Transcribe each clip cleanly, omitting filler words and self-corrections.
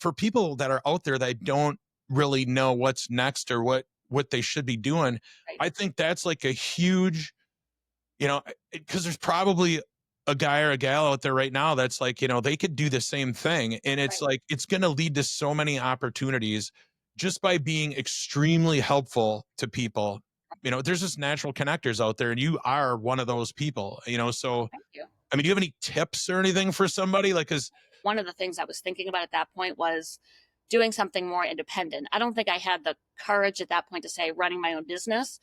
for people that are out there that don't really know what's next or what they should be doing, Right. I think that's like a huge, because there's probably a guy or a gal out there right now that's like, they could do the same thing. And it's Right. like, it's going to lead to so many opportunities just by being extremely helpful to people. There's just natural connectors out there, and you are one of those people, so, Thank you. I mean, do you have any tips or anything for somebody? Like, cause One of the things I was thinking about at that point was doing something more independent. I don't think I had the courage at that point to say running my own business,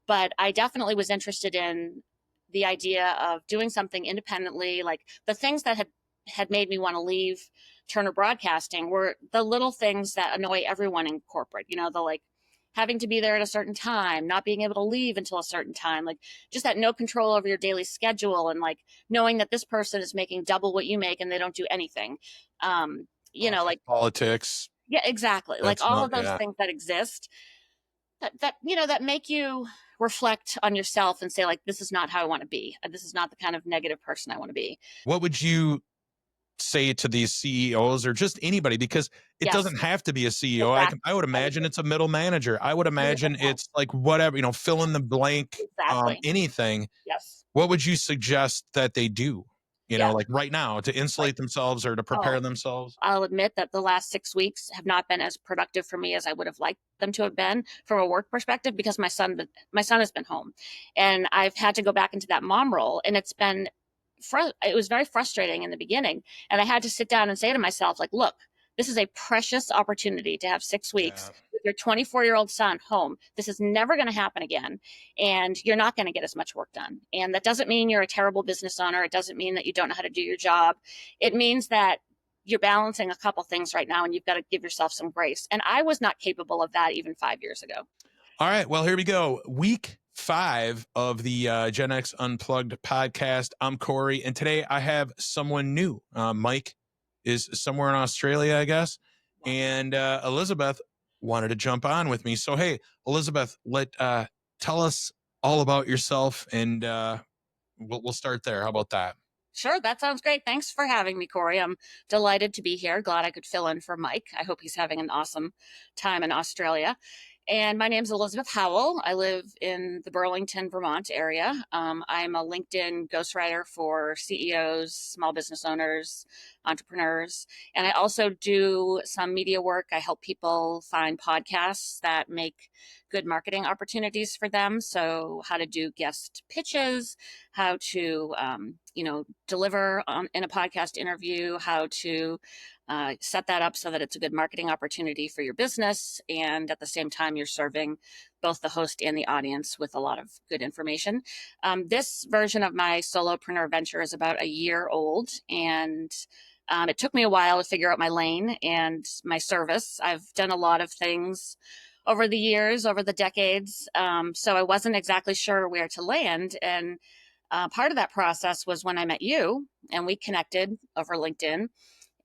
but I definitely was interested in the idea of doing something independently. Like the things that had made me want to leave Turner Broadcasting were the little things that annoy everyone in corporate, the like having to be there at a certain time, not being able to leave until a certain time, like just that no control over your daily schedule, and like knowing that this person is making double what you make and they don't do anything. Like politics. yeah, exactly. Like That's all not, of those yeah. things that exist that make you reflect on yourself and say like, this is not how I want to be. This is not the kind of negative person I want to be. What would you say to these CEOs or just anybody? Because it Yes, doesn't have to be a CEO. exactly. I would I would imagine agree. it's a middle manager. I would Really good imagine point. it's like whatever, fill in the blank, Exactly. anything. Yes. What would you suggest that they do, Yeah. like right now to Like, insulate themselves or to oh, prepare themselves? I'll admit that the last 6 weeks have not been as productive for me as I would have liked them to have been from a work perspective, because my son has been home, and I've had to go back into that mom role, and it was very frustrating in the beginning, and I had to sit down and say to myself like, look, this is a precious opportunity to have 6 weeks Yeah. with your 24-year-old son home. This is never going to happen again, and you're not going to get as much work done. And that doesn't mean you're a terrible business owner. It doesn't mean that you don't know how to do your job. It means that you're balancing a couple things right now, and you've got to give yourself some grace. And I was not capable of that even 5 years ago. All right. Well, here we go. Week 5 of the Gen X Unplugged podcast. I'm Corey, and today I have someone new. Mike is somewhere in Australia, I guess. And Elizabeth wanted to jump on with me. So, hey, Elizabeth, tell us all about yourself, and we'll start there. How about that? Sure, that sounds great. Thanks for having me, Corey. I'm delighted to be here. Glad I could fill in for Mike. I hope he's having an awesome time in Australia. And my name's Elizabeth Howell. I live in the Burlington, Vermont area. I'm a LinkedIn ghostwriter for CEOs, small business owners, entrepreneurs. And I also do some media work. I help people find podcasts that make good marketing opportunities for them. So, how to do guest pitches, how to, deliver in a podcast interview, how to set that up so that it's a good marketing opportunity for your business. And at the same time, you're serving both the host and the audience with a lot of good information. This version of my solopreneur venture is about a year old, and it took me a while to figure out my lane and my service. I've done a lot of things over the years, over the decades, so I wasn't exactly sure where to land. And part of that process was when I met you, and we connected over LinkedIn.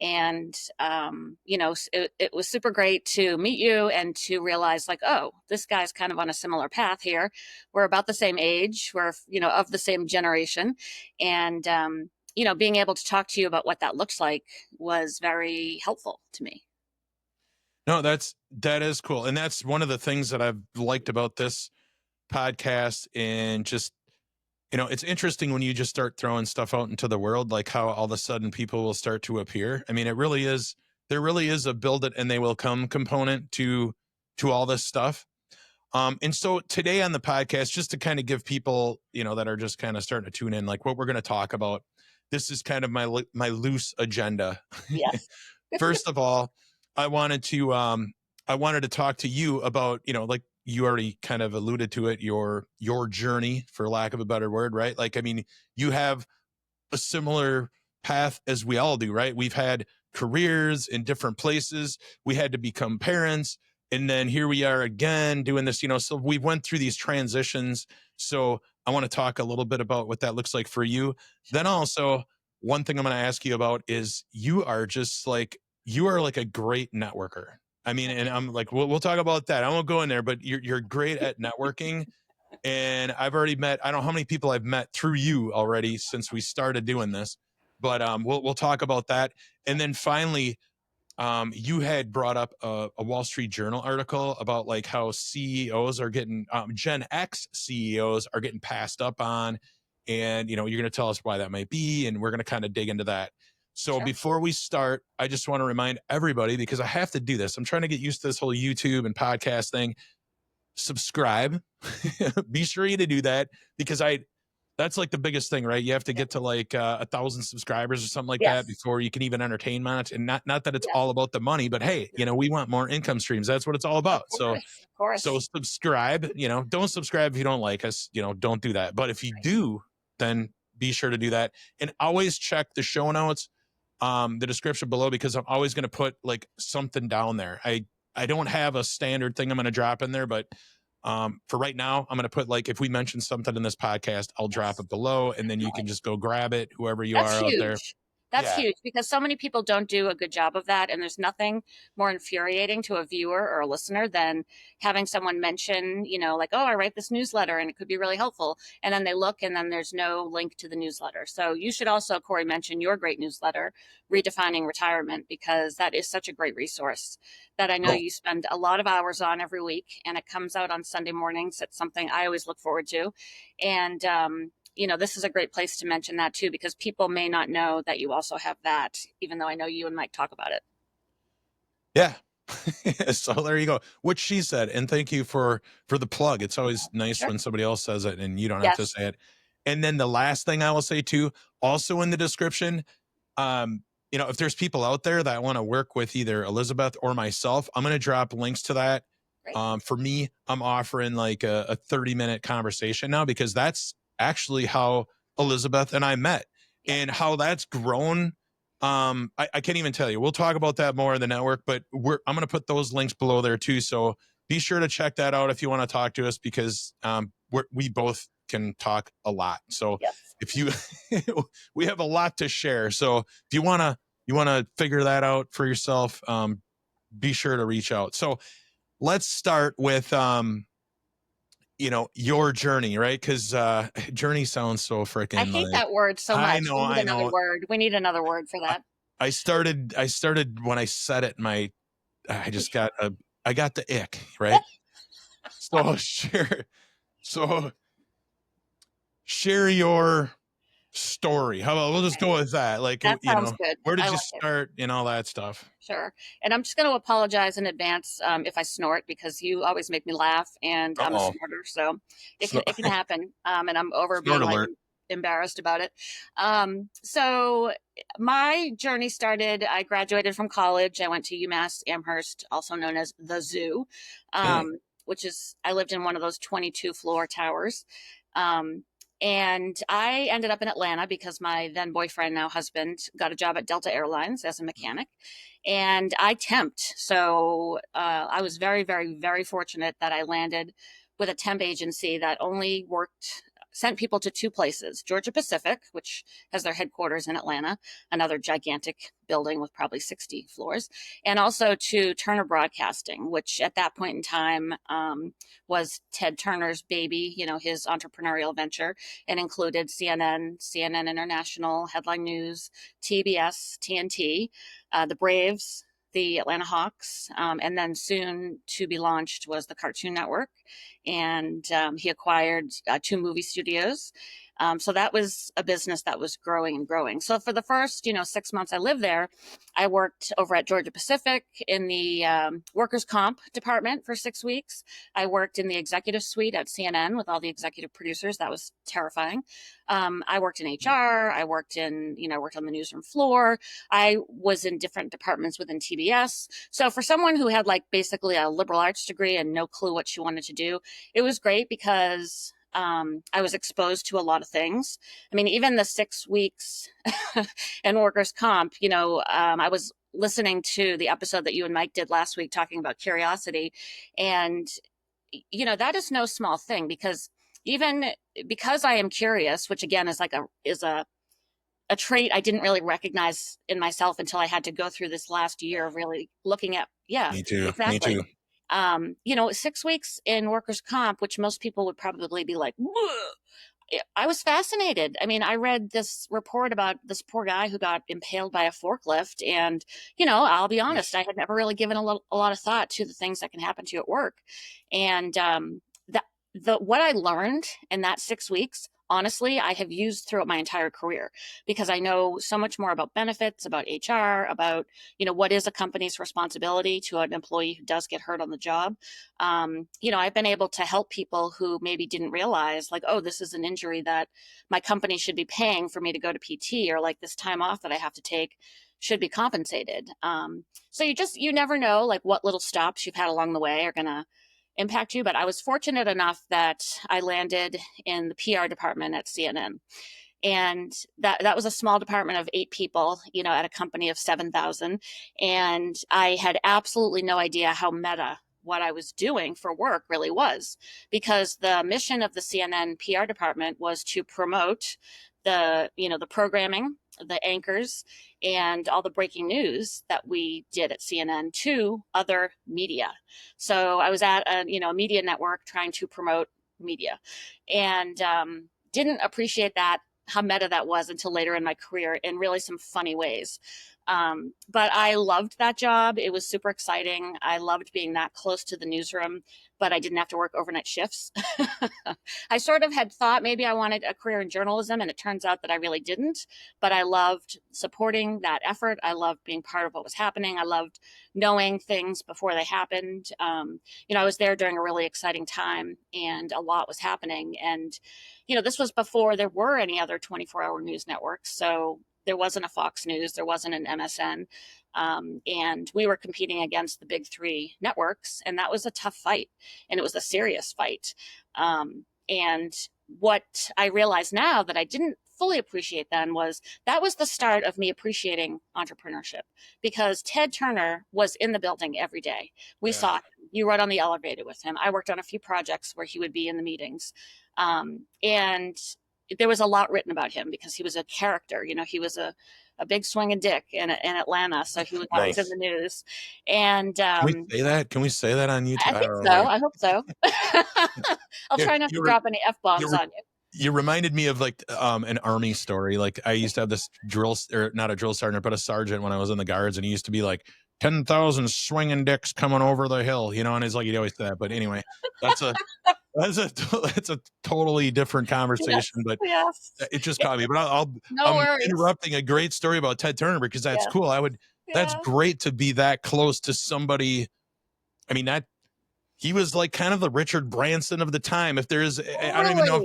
And it was super great to meet you and to realize like, oh, this guy's kind of on a similar path here. We're about the same age, we're of the same generation. And being able to talk to you about what that looks like was very helpful to me. No, that is cool. And that's one of the things that I've liked about this podcast. And just, it's interesting when you just start throwing stuff out into the world, like how all of a sudden people will start to appear. I mean, there really is a build it and they will come component to all this stuff. And so today on the podcast, just to kind of give people, that are just kind of starting to tune in, like what we're going to talk about, this is kind of my loose agenda. Yes. First of all, I wanted to talk to you about, like you already kind of alluded to it, your journey, for lack of a better word, right? Like, I mean, you have a similar path as we all do, right? We've had careers in different places. We had to become parents. And then here we are again doing this, so we went through these transitions. So I want to talk a little bit about what that looks like for you. Then also, one thing I'm going to ask you about is you are like a great networker. I mean, and I'm like, we'll talk about that. I won't go in there, but you're great at networking. And I've already met, I don't know how many people I've met through you already since we started doing this, but we'll talk about that. And then finally, you had brought up a Wall Street Journal article about like how CEOs are getting Gen X CEOs are getting passed up on, and you're going to tell us why that might be, and we're going to kind of dig into that. So Sure. before we start, I just want to remind everybody, because I have to do this. I'm trying to get used to this whole YouTube and podcast thing. Subscribe. Be sure you to do that, because that's like the biggest thing, right? You have to Yeah. get to like 1,000 subscribers or something like that Yes. before you can even entertain much. And not that it's Yes. all about the money, but hey, we want more income streams. That's what it's all Of about. So course. Of course. subscribe. Don't subscribe if you don't like us. Don't do that. But if you do, then be sure to do that, and always check the show notes, the description below, because I'm always going to put like something down there. I don't have a standard thing I'm going to drop in there, but for right now, I'm going to put, like, if we mention something in this podcast, I'll drop Yes. it below, and then you Definitely. can just go grab it, whoever you That's are out there. huge. That's Yeah. huge because so many people don't do a good job of that. And there's nothing more infuriating to a viewer or a listener than having someone mention, like, oh, I write this newsletter and it could be really helpful. And then they look and then there's no link to the newsletter. So you should also, Corey, mention your great newsletter, Redefining Retirement, because that is such a great resource that I know Oh, you spend a lot of hours on every week. And it comes out on Sunday mornings. It's something I always look forward to. And, this is a great place to mention that too, because people may not know that you also have that, even though I know you and Mike talk about it. yeah. So there you go. What she said, and thank you for the plug. It's always nice Sure. when somebody else says it and you don't have to Yes. say it. And then the last thing I will say too, also in the description, if there's people out there that want to work with either Elizabeth or myself, I'm going to drop links to that. Great. For me, I'm offering like a 30-minute conversation now, because that's actually how Elizabeth and I met, Yep. and how that's grown. I can't even tell you. We'll talk about that more in the network, but I'm going to put those links below there too. So be sure to check that out if you want to talk to us, because we both can talk a lot. So Yes. if you, we have a lot to share. So if you want to figure that out for yourself, be sure to reach out. So let's start with, your journey, right? Because journey sounds so I freaking hate like, that word so I much. know, We need I another know. word. We need another word for I, that. I started when I said it, I got the ick, right? So so share your story. How about we'll just Okay. go with that? Like, That sounds good. where did I you like it. start and all that stuff? Sure. And I'm just going to apologize in advance if I snort, because you always make me laugh and I'm a Uh-oh. snorter. So it Snort, can happen. And I'm over snort being like alert. embarrassed about it. So my journey started, I graduated from college. I went to UMass Amherst, also known as the Zoo, Mm. which is, I lived in one of those 22 floor towers. Um, and I ended up in Atlanta because my then boyfriend, now husband, got a job at Delta Airlines as a mechanic. And I temped. So I was very, very, very fortunate that I landed with a temp agency that only sent people to two places: Georgia Pacific, which has their headquarters in Atlanta, another gigantic building with probably 60 floors, and also to Turner Broadcasting, which at that point in time was Ted Turner's baby, his entrepreneurial venture, and included CNN, CNN International, Headline News, TBS, TNT, the Braves, the Atlanta Hawks, and then soon to be launched was the Cartoon Network. And he acquired two movie studios. So that was a business that was growing and growing. So for the first, 6 months I lived there, I worked over at Georgia Pacific in the workers' comp department for 6 weeks. I worked in the executive suite at CNN with all the executive producers. That was terrifying. I worked in HR. I worked worked on the newsroom floor. I was in different departments within TBS. So for someone who had like basically a liberal arts degree and no clue what she wanted to do, it was great because I was exposed to a lot of things. I mean, even the 6 weeks in workers' comp, I was listening to the episode that you and Mike did last week talking about curiosity. And, that is no small thing, because even because I am curious, which again is a trait I didn't really recognize in myself until I had to go through this last year of really looking at, yeah, Me too. Me exactly. too. 6 weeks in workers' comp, which most people would probably be like, I was fascinated. I mean, I read this report about this poor guy who got impaled by a forklift. And, I'll be honest, I had never really given a lot of thought to the things that can happen to you at work. And what I learned in that 6 weeks, honestly, I have used throughout my entire career because I know so much more about benefits, about HR, about, what is a company's responsibility to an employee who does get hurt on the job. I've been able to help people who maybe didn't realize, like, oh, this is an injury that my company should be paying for me to go to PT, or like this time off that I have to take should be compensated. So you never know, like, what little stops you've had along the way are going to impact you. But I was fortunate enough that I landed in the PR department at CNN. And that was a small department of 8 people, at a company of 7,000. And I had absolutely no idea how meta what I was doing for work really was, because the mission of the CNN PR department was to promote the programming, the anchors, and all the breaking news that we did at CNN to other media. So I was at a media network trying to promote media, and didn't appreciate that, how meta that was, until later in my career in really some funny ways. But I loved that job. It was super exciting. I loved being that close to the newsroom, but I didn't have to work overnight shifts. I sort of had thought maybe I wanted a career in journalism, and it turns out that I really didn't. But I loved supporting that effort. I loved being part of what was happening. I loved knowing things before they happened. I was there during a really exciting time, and a lot was happening. And this was before there were any other 24-hour news networks. So there wasn't a Fox News, there wasn't an MSN. And we were competing against the big three networks, and that was a tough fight, and it was a serious fight. And what I realize now that I didn't fully appreciate then was that was the start of me appreciating entrepreneurship, because Ted Turner was in the building every day. We saw him. You rode on the elevator with him. I worked on a few projects where he would be in the meetings. And there was a lot written about him because he was a character. He was a big swinging dick in Atlanta, so he was always in Nice. the news. And Can we say that? Can we say that on YouTube? I I think don't know. so. I hope so. I'll Yeah, try not to drop any f bombs you on you. you reminded me of like an army story. Like I used to have this or not a drill sergeant, but a sergeant when I was in the guards, and he used to be like 10,000 swinging dicks coming over the hill, and it's like he'd always say that. But anyway, that's a that's a that's a totally different Yes, conversation. But yes. it just caught me. But No I'm worries. interrupting a great story about Ted Turner because that's Yeah, cool. That's yeah. great to be that close to somebody. I mean, that he was like kind of the Richard Branson of the time. If there's, I don't even know if,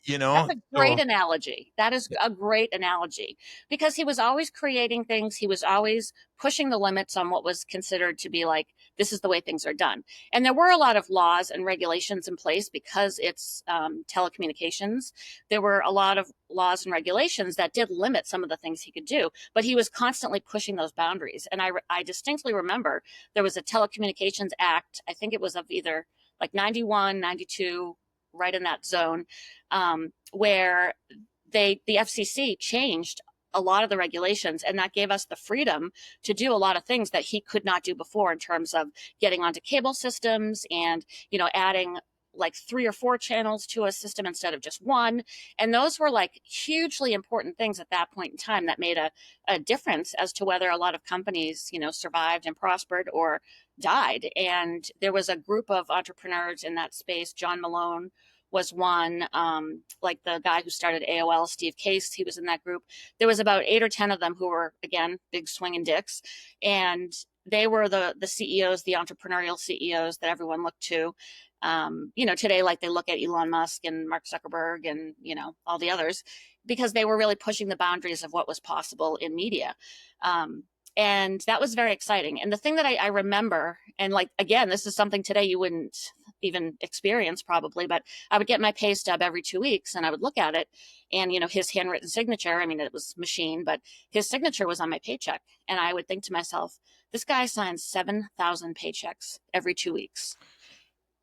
Totally. That's a great so analogy. That is a great analogy, because he was always creating things. He was always pushing the limits on what was considered to be like, this is the way things are done. And there were a lot of laws and regulations in place because it's telecommunications. There were a lot of laws and regulations that did limit some of the things he could do, but he was constantly pushing those boundaries. And I distinctly remember there was a Telecommunications Act. I think it was of either like 91, 92, right in that zone, where the FCC changed a lot of the regulations, and that gave us the freedom to do a lot of things that he could not do before, in terms of getting onto cable systems and adding like 3 or 4 channels to a system instead of just one. And those were like hugely important things at that point in time that made a difference as to whether a lot of companies survived and prospered or died. And there was a group of entrepreneurs in that space. John Malone was one, like the guy who started AOL, Steve Case, he was in that group. There was about 8 or 10 of them who were, again, big swinging dicks. And they were the CEOs, the entrepreneurial CEOs that everyone looked to. Today, like, they look at Elon Musk and Mark Zuckerberg and, all the others, because they were really pushing the boundaries of what was possible in media. And that was very exciting. And the thing that I remember, and like, again, this is something today you wouldn't even experience probably, but I would get my pay stub every 2 weeks, and I would look at it, and his handwritten signature, I mean, it was machine, but his signature was on my paycheck. And I would think to myself, this guy signs 7,000 paychecks every 2 weeks,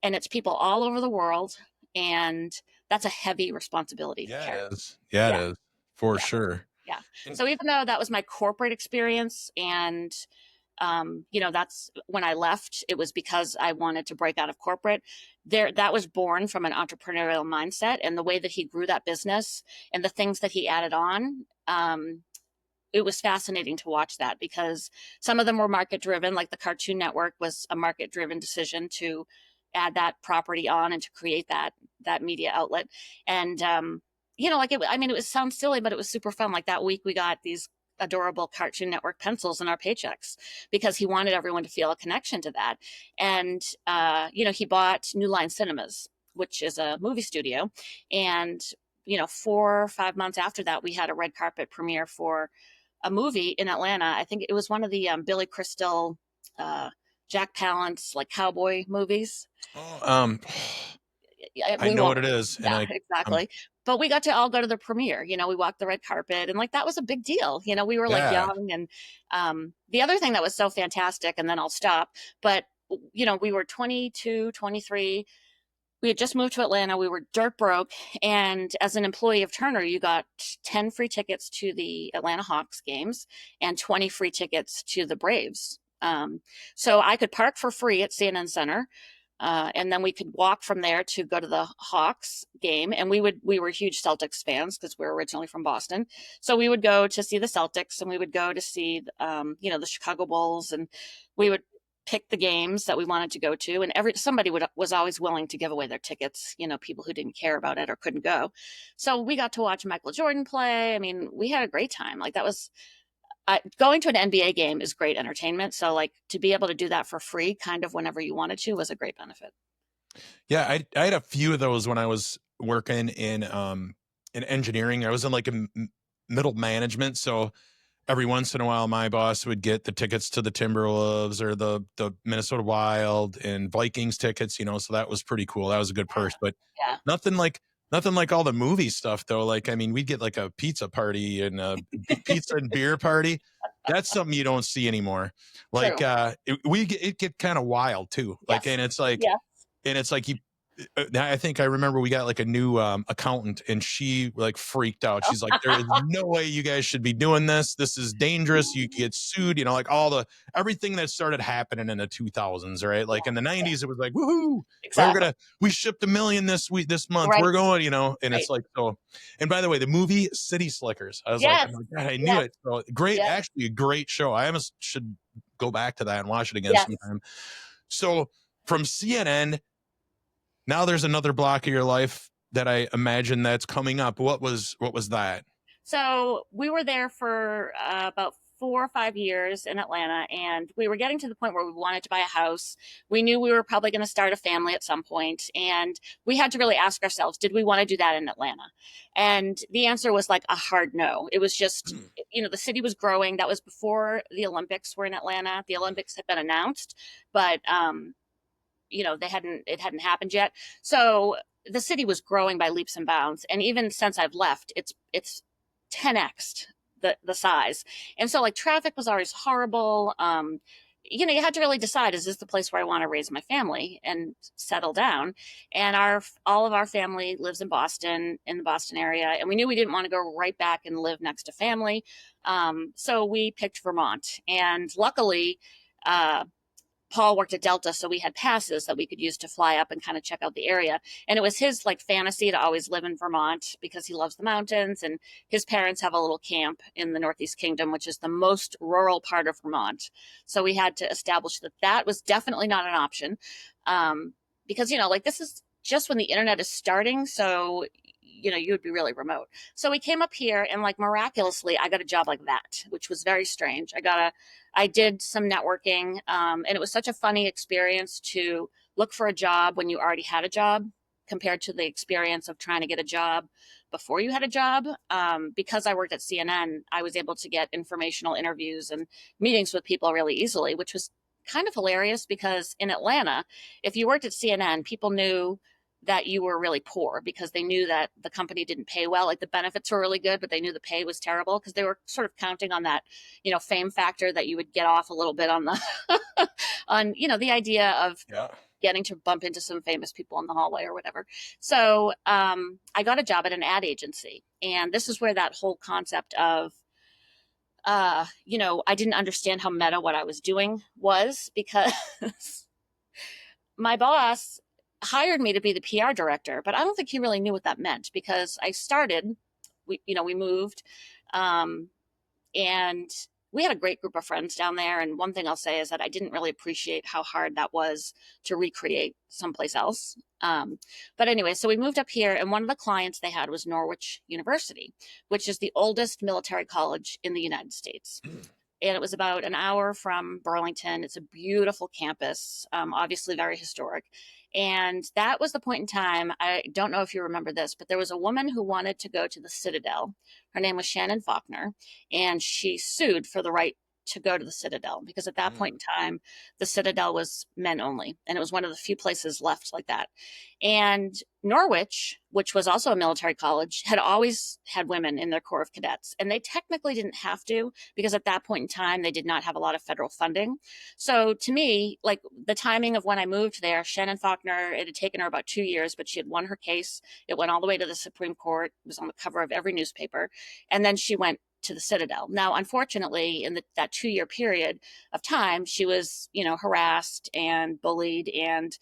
and it's people all over the world. And that's a heavy responsibility to yeah, carry. it is. Yeah, it Yeah, is for yeah, sure. yeah. And So even though that was my corporate experience, and That's when I left, it was because I wanted to break out of corporate. That was born from an entrepreneurial mindset, and the way that he grew that business and the things that he added on. It was fascinating to watch that, because some of them were market driven, like the Cartoon Network was a market driven decision to add that property on and to create that media outlet. And it was sounds silly, but it was super fun. Like that week we got these adorable Cartoon Network pencils in our paychecks because he wanted everyone to feel a connection to that. And he bought New Line Cinemas, which is a movie studio. And 4 or 5 months after that, we had a red carpet premiere for a movie in Atlanta. I think it was one of the Billy Crystal, Jack Palance, like cowboy movies. Oh, I We know won't. what it is, and Yeah, I'm exactly. But we got to all go to the premiere. We walked the red carpet, and like that was a big deal. We were like yeah. young, and the other thing that was so fantastic, and then I'll stop. But we were 22, 23. We had just moved to Atlanta. We were dirt broke. And as an employee of Turner, you got 10 free tickets to the Atlanta Hawks games and 20 free tickets to the Braves. So I could park for free at CNN Center. And then we could walk from there to go to the Hawks game. And we were huge Celtics fans because we're originally from Boston. So we would go to see the Celtics, and we would go to see, the Chicago Bulls, and we would pick the games that we wanted to go to, and somebody was always willing to give away their tickets, people who didn't care about it or couldn't go. So we got to watch Michael Jordan play. I mean, we had a great time. Like that was going to an NBA game is great entertainment. So like to be able to do that for free kind of whenever you wanted to was a great benefit. Yeah, I had a few of those when I was working in engineering. I was in like middle management, so every once in a while my boss would get the tickets to the Timberwolves or the Minnesota Wild and Vikings tickets, so that was pretty cool. That was a good purse, but Yeah. nothing like nothing like all the movie stuff though. Like, I mean, we'd get like a pizza party and a pizza and beer party. That's something you don't see anymore. Like, True. it get kind of wild too. Like, Yes. and it's like, Yeah. you I think I remember we got like a new accountant, and she like freaked out. She's like, there is no way you guys should be doing this. This is dangerous. You get sued, like everything that started happening in the 2000s, right? Like in the 90s, it was like, woohoo, Exactly. we shipped 1 million this month. Right. We're going, and Right. it's like, so, and by the way, the movie City Slickers, I was like, Yes. oh my God, I knew Yes. it. So great, Yes. actually a great show. I almost should go back to that and watch it again Yes. sometime. So from CNN, now there's another block of your life that I imagine that's coming up. What was that? So we were there for about 4 or 5 years in Atlanta, and we were getting to the point where we wanted to buy a house. We knew we were probably going to start a family at some point, and we had to really ask ourselves, did we want to do that in Atlanta? And the answer was like a hard no. It was just, the city was growing. That was before the Olympics were in Atlanta. The Olympics had been announced, but it hadn't happened yet. So the city was growing by leaps and bounds, and even since I've left, it's 10x the size. And so like traffic was always horrible. You had to really decide, is this the place where I want to raise my family and settle down? And all of our family lives in Boston, in the Boston area, and we knew we didn't want to go right back and live next to family. So we picked Vermont, and luckily Paul worked at Delta, so we had passes that we could use to fly up and kind of check out the area. And it was his like fantasy to always live in Vermont because he loves the mountains, and his parents have a little camp in the Northeast Kingdom, which is the most rural part of Vermont. So we had to establish that was definitely not an option, because like this is just when the internet is starting, so you would be really remote. So we came up here, and like miraculously I got a job like that, which was very strange. I did some networking, and it was such a funny experience to look for a job when you already had a job compared to the experience of trying to get a job before you had a job. Because I worked at CNN, I was able to get informational interviews and meetings with people really easily, which was kind of hilarious because in Atlanta, if you worked at CNN, people knew that you were really poor because they knew that the company didn't pay well. Like the benefits were really good, but they knew the pay was terrible because they were sort of counting on that, fame factor that you would get off a little bit on the, on, the idea of getting to bump into some famous people in the hallway or whatever. So I got a job at an ad agency. And this is where that whole concept of I didn't understand how meta what I was doing was, because my boss hired me to be the PR director, but I don't think he really knew what that meant, because I started, we moved, um, and we had a great group of friends down there. And one thing I'll say is that I didn't really appreciate how hard that was to recreate someplace else. But anyway, so we moved up here, and one of the clients they had was Norwich University, which is the oldest military college in the United States. And it was about an hour from Burlington. It's a beautiful campus, obviously very historic. And that was the point in time. I don't know if you remember this, but there was a woman who wanted to go to the Citadel. Her name was Shannon Faulkner, and she sued for the right to go to the Citadel, because at that point in time, the Citadel was men only, and it was one of the few places left like that. And Norwich, which was also a military college, had always had women in their Corps of Cadets, and they technically didn't have to, because at that point in time, they did not have a lot of federal funding. So to me, like, the timing of when I moved there, Shannon Faulkner, it had taken her about 2 years, but she had won her case. It went all the way to the Supreme Court. It was on the cover of every newspaper. And then she went to the Citadel. Now, unfortunately, in that 2 year period of time, she was, harassed and bullied, and,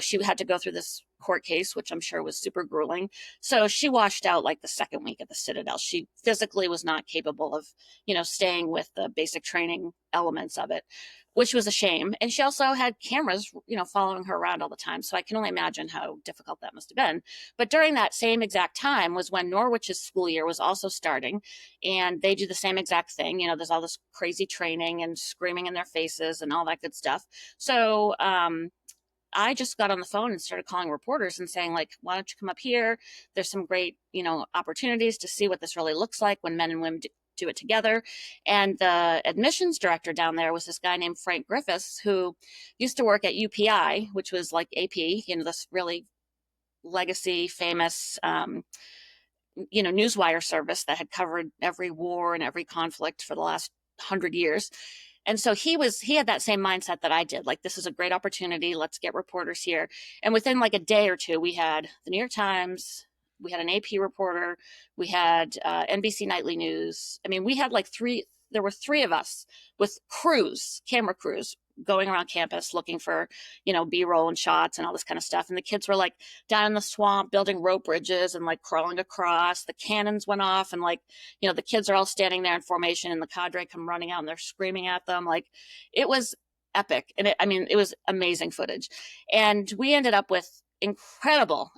she had to go through this court case, which I'm sure was super grueling. So she washed out like the second week at the Citadel. She physically was not capable of, staying with the basic training elements of it, which was a shame. And she also had cameras, following her around all the time. So I can only imagine how difficult that must have been. But during that same exact time was when Norwich's school year was also starting, and they do the same exact thing. There's all this crazy training and screaming in their faces and all that good stuff. So, I just got on the phone and started calling reporters and saying, like, why don't you come up here? There's some great, opportunities to see what this really looks like when men and women do it together. And the admissions director down there was this guy named Frank Griffiths, who used to work at UPI, which was like AP, this really legacy famous, newswire service that had covered every war and every conflict for the last 100 years. And so he had that same mindset that I did. Like, this is a great opportunity. Let's get reporters here. And within like a day or two, we had the New York Times, we had an AP reporter, we had NBC Nightly News. I mean, we had like there were three of us with camera crews, going around campus looking for, B-roll and shots and all this kind of stuff. And the kids were like down in the swamp building rope bridges and like crawling across. The cannons went off, and like, the kids are all standing there in formation, and the cadre come running out and they're screaming at them. Like, it was epic. And it was amazing footage. And we ended up with incredible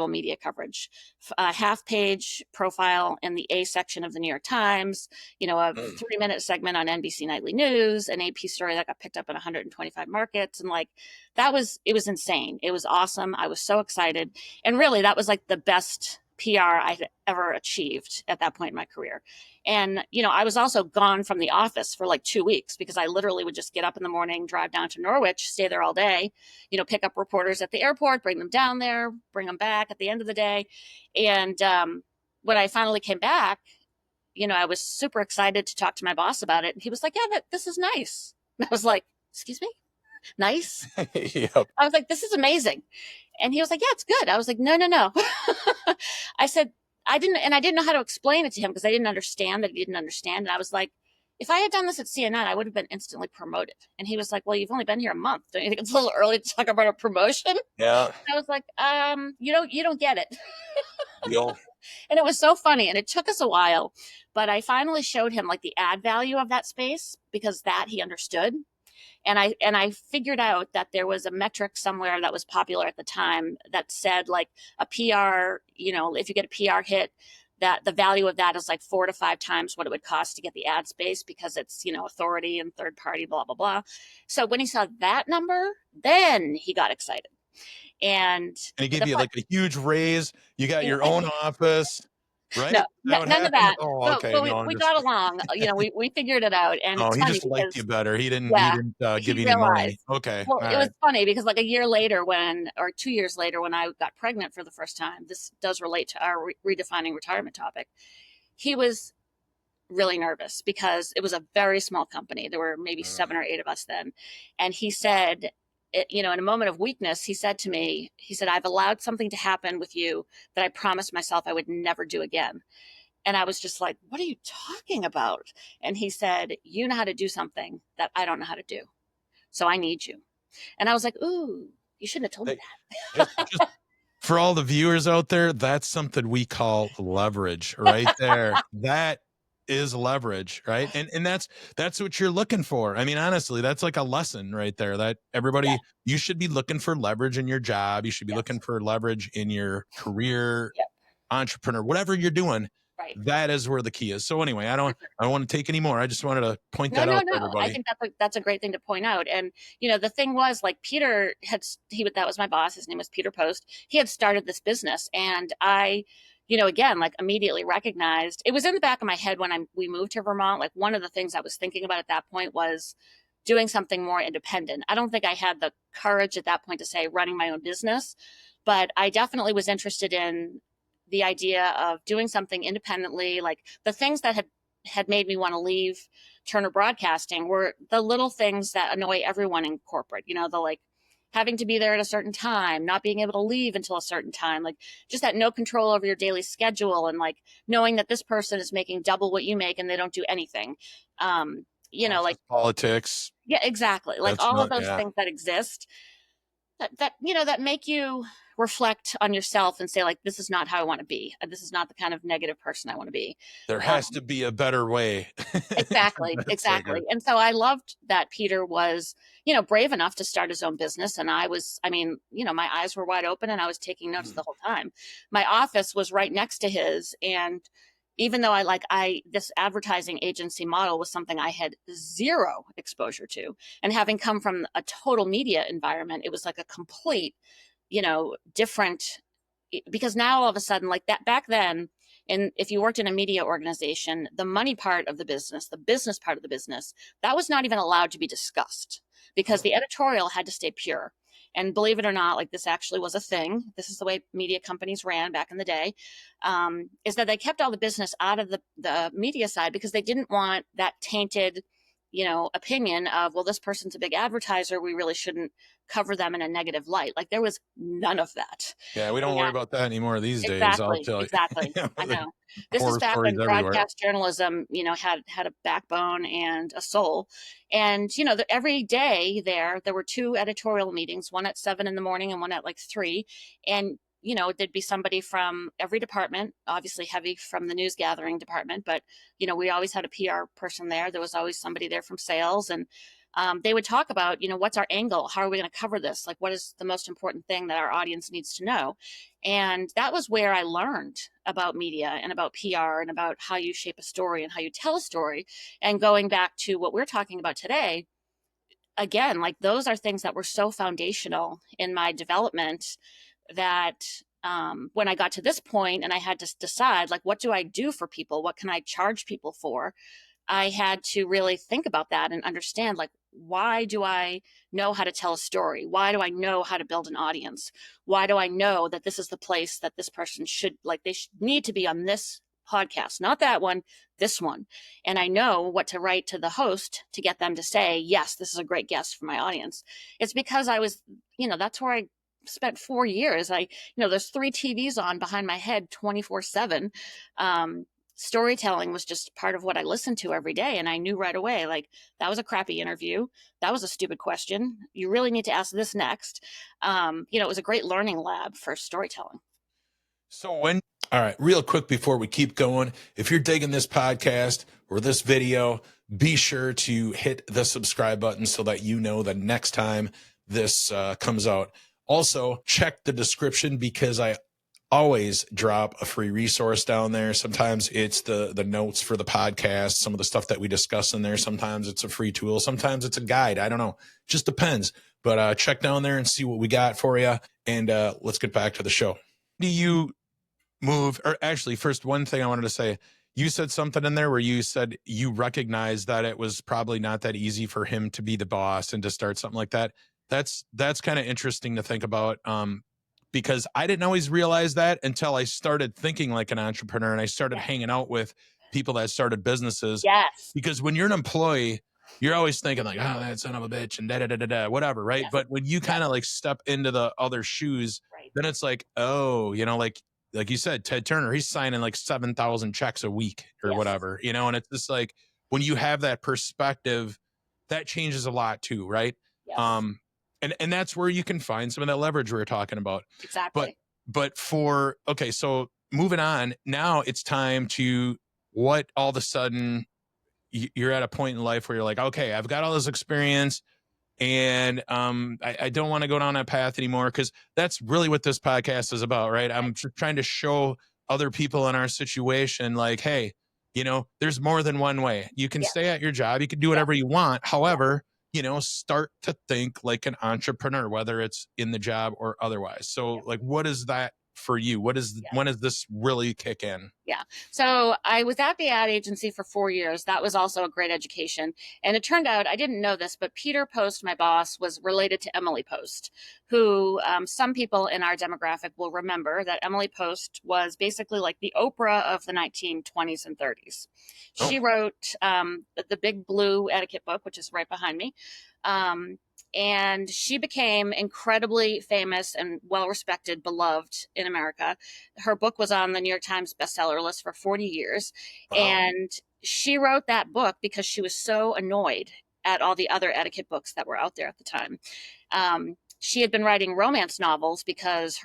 media coverage, a half-page profile in the A section of the New York Times, a 3-minute segment on NBC Nightly News, an AP story that got picked up in 125 markets. And like, it was insane. It was awesome. I was so excited. And really, that was like the best PR I'd ever achieved at that point in my career. And, I was also gone from the office for like 2 weeks, because I literally would just get up in the morning, drive down to Norwich, stay there all day, pick up reporters at the airport, bring them down there, bring them back at the end of the day. And when I finally came back, I was super excited to talk to my boss about it. And he was like, yeah, this is nice. And I was like, excuse me? Nice? Yep. I was like, this is amazing. And he was like, yeah, it's good. I was like, no. I said, I didn't know how to explain it to him, because I didn't understand that he didn't understand. And I was like, if I had done this at CNN, I would have been instantly promoted. And he was like, well, you've only been here a month. Don't you think it's a little early to talk about a promotion? Yeah. I was like, you don't get it. Deal. And it was so funny. And it took us a while, but I finally showed him like the ad value of that space, because that he understood. And I figured out that there was a metric somewhere that was popular at the time that said, like, a PR, if you get a PR hit, that the value of that is like 4 to 5 times what it would cost to get the ad space, because it's, authority and third party, blah, blah, blah. So when he saw that number, then he got excited. And he gave you like a huge raise. You got your own office, right? No, none of that. Oh, okay. But No, we got along. We figured it out. And oh, it's he funny just liked because, you better. He didn't yeah, give he you any money. realized. Okay. Well, All it was right. funny because like a year later, or 2 years later, when I got pregnant for the first time, this does relate to our redefining retirement topic. He was really nervous because it was a very small company. There were maybe 7 or 8 of us then. And he said, in a moment of weakness, he said to me, I've allowed something to happen with you that I promised myself I would never do again. And I was just like, what are you talking about? And he said, you know how to do something that I don't know how to do. So I need you. And I was like, ooh, you shouldn't have told me Hey, that. just for all the viewers out there, that's something we call leverage right there. That is leverage, right? And that's what you're looking for. I mean, honestly, that's like a lesson right there that Yeah. everybody, you should be looking for leverage in your job. You should be looking Yes. for leverage in your career, Yep. entrepreneur, whatever you're doing. Right. That is where the key is. So anyway, I don't want to take any more. I just wanted to point No, that no, out to no. I everybody. think that's a great thing to point out. And the thing was, like, Peter had that was my boss. His name was Peter Post. He had started this business, and I, again, like, immediately recognized it was in the back of my head when we moved to Vermont. Like, one of the things I was thinking about at that point was doing something more independent. I don't think I had the courage at that point to say running my own business, but I definitely was interested in the idea of doing something independently. Like, the things that had made me want to leave Turner Broadcasting were the little things that annoy everyone in corporate. The, like, having to be there at a certain time, not being able to leave until a certain time, like, just that no control over your daily schedule, and, like, knowing that this person is making double what you make and they don't do anything. Like, Office politics. yeah, exactly. Like, That's all of not, those yeah. things that exist that make you reflect on yourself and say, like, this is not how I want to be. This is not the kind of negative person I want to be. There Um, has to be a better way. Exactly, That's so exactly. good. And so I loved that Peter was, brave enough to start his own business. And I mean, my eyes were wide open and I was taking notes the whole time. My office was right next to his. And even though this advertising agency model was something I had zero exposure to, and having come from a total media environment, it was like a complete, different, because now all of a sudden, like, that back then, and if you worked in a media organization, the money part of the business part of the business, that was not even allowed to be discussed because the editorial had to stay pure. And believe it or not, like, this actually was a thing. This is the way media companies ran back in the day, is that they kept all the business out of the media side because they didn't want that tainted, opinion of, well, this person's a big advertiser, we really shouldn't cover them in a negative light. Like, there was none of that. Yeah, we don't worry And about that anymore these days. I'll exactly, tell you. exactly. I The know. This is horror back stories when everywhere. broadcast journalism, had a backbone and a soul. And every day there were two editorial meetings, one at 7 in the morning and one at like 3. And there'd be somebody from every department, obviously heavy from the news gathering department, but we always had a PR person there. There was always somebody there from sales, and they would talk about, what's our angle? How are we going to cover this? Like, what is the most important thing that our audience needs to know? And that was where I learned about media and about PR and about how you shape a story and how you tell a story. And going back to what we're talking about today, again, like, those are things that were so foundational in my development that when I got to this point and I had to decide, like, what do I do for people? What can I charge people for? I had to really think about that and understand, like, why do I know how to tell a story? Why do I know how to build an audience? Why do I know that this is the place that this person should, like, they need to be on this podcast, not that one, this one. And I know what to write to the host to get them to say, yes, this is a great guest for my audience. It's because I was, that's where I spent 4 years. There's 3 TVs on behind my head 24/7. Storytelling was just part of what I listened to every day. And I knew right away, like, that was a crappy interview. That was a stupid question. You really need to ask this next. It was a great learning lab for storytelling. So all right, real quick before we keep going, if you're digging this podcast or this video, be sure to hit the subscribe button so that you know the next time this comes out. Also, check the description because I always drop a free resource down there. Sometimes it's the notes for the podcast, some of the stuff that we discuss in there. Sometimes it's a free tool. Sometimes it's a guide. I don't know. Just depends. But check down there and see what we got for you. And let's get back to the show. Do you move, or actually, first, one thing I wanted to say, you said something in there where you said you recognized that it was probably not that easy for him to be the boss and to start something like that. That's kind of interesting to think about. Because I didn't always realize that until I started thinking like an entrepreneur and I started hanging out with people that started businesses. Yes. Because when you're an employee, you're always thinking like, oh, that son of a bitch and da whatever, right? Yes. But when you kind of like step into the other shoes, Right. then it's like, oh, like like you said, Ted Turner, he's signing like 7,000 checks a week or Yes. whatever, you know, and it's just like when you have that perspective, that changes a lot too, right? Yes. Um, and that's where you can find some of that leverage we were talking about. But Exactly. for okay, so moving on, now it's time to what all of a sudden you're at a point in life where you're like, okay, I've got all this experience and I don't want to go down that path anymore, because that's really what this podcast is about, right? Right. I'm trying to show other people in our situation, like, hey, you know, there's more than one way. You can Yes. stay at your job, you can do Yeah. whatever you want. Yeah. However, you know, start to think like an entrepreneur, whether it's in the job or otherwise. So, Yeah. like, what is that for you? What is Yeah. when does this really kick in? Yeah. So I was at the ad agency for 4 years. That was also a great education. And it turned out, I didn't know this, but Peter Post, my boss, was related to Emily Post, who some people in our demographic will remember that Emily Post was basically like the Oprah of the 1920s and 30s. Oh, She wrote the Big Blue Etiquette book, which is right behind me. Um, and she became incredibly famous and well respected, beloved in America. Her book was on the New York Times bestseller list for 40 years. wow. And she wrote that book because she was so annoyed at all the other etiquette books that were out there at the time. She had been writing romance novels because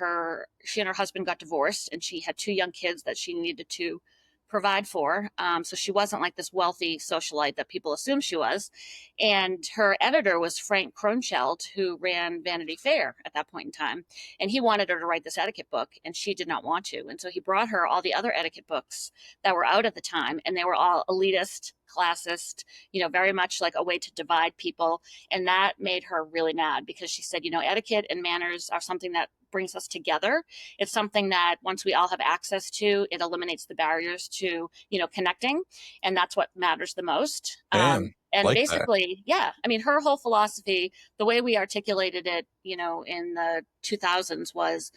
she and her husband got divorced, and she had two young kids that she needed to provide for. So she wasn't like this wealthy socialite that people assumed she was. And her editor was Frank Kronscheld, who ran Vanity Fair at that point in time. And he wanted her to write this etiquette book, and she did not want to. And so he brought her all the other etiquette books that were out at the time, and they were all elitist, classist, very much like a way to divide people. And that made her really mad because she said, etiquette and manners are something that brings us together. It's something that once we all have access to, it eliminates the barriers to, connecting. And that's what matters the most. Damn, And like that. basically, yeah, I mean, her whole philosophy, the way we articulated it, in the 2000s was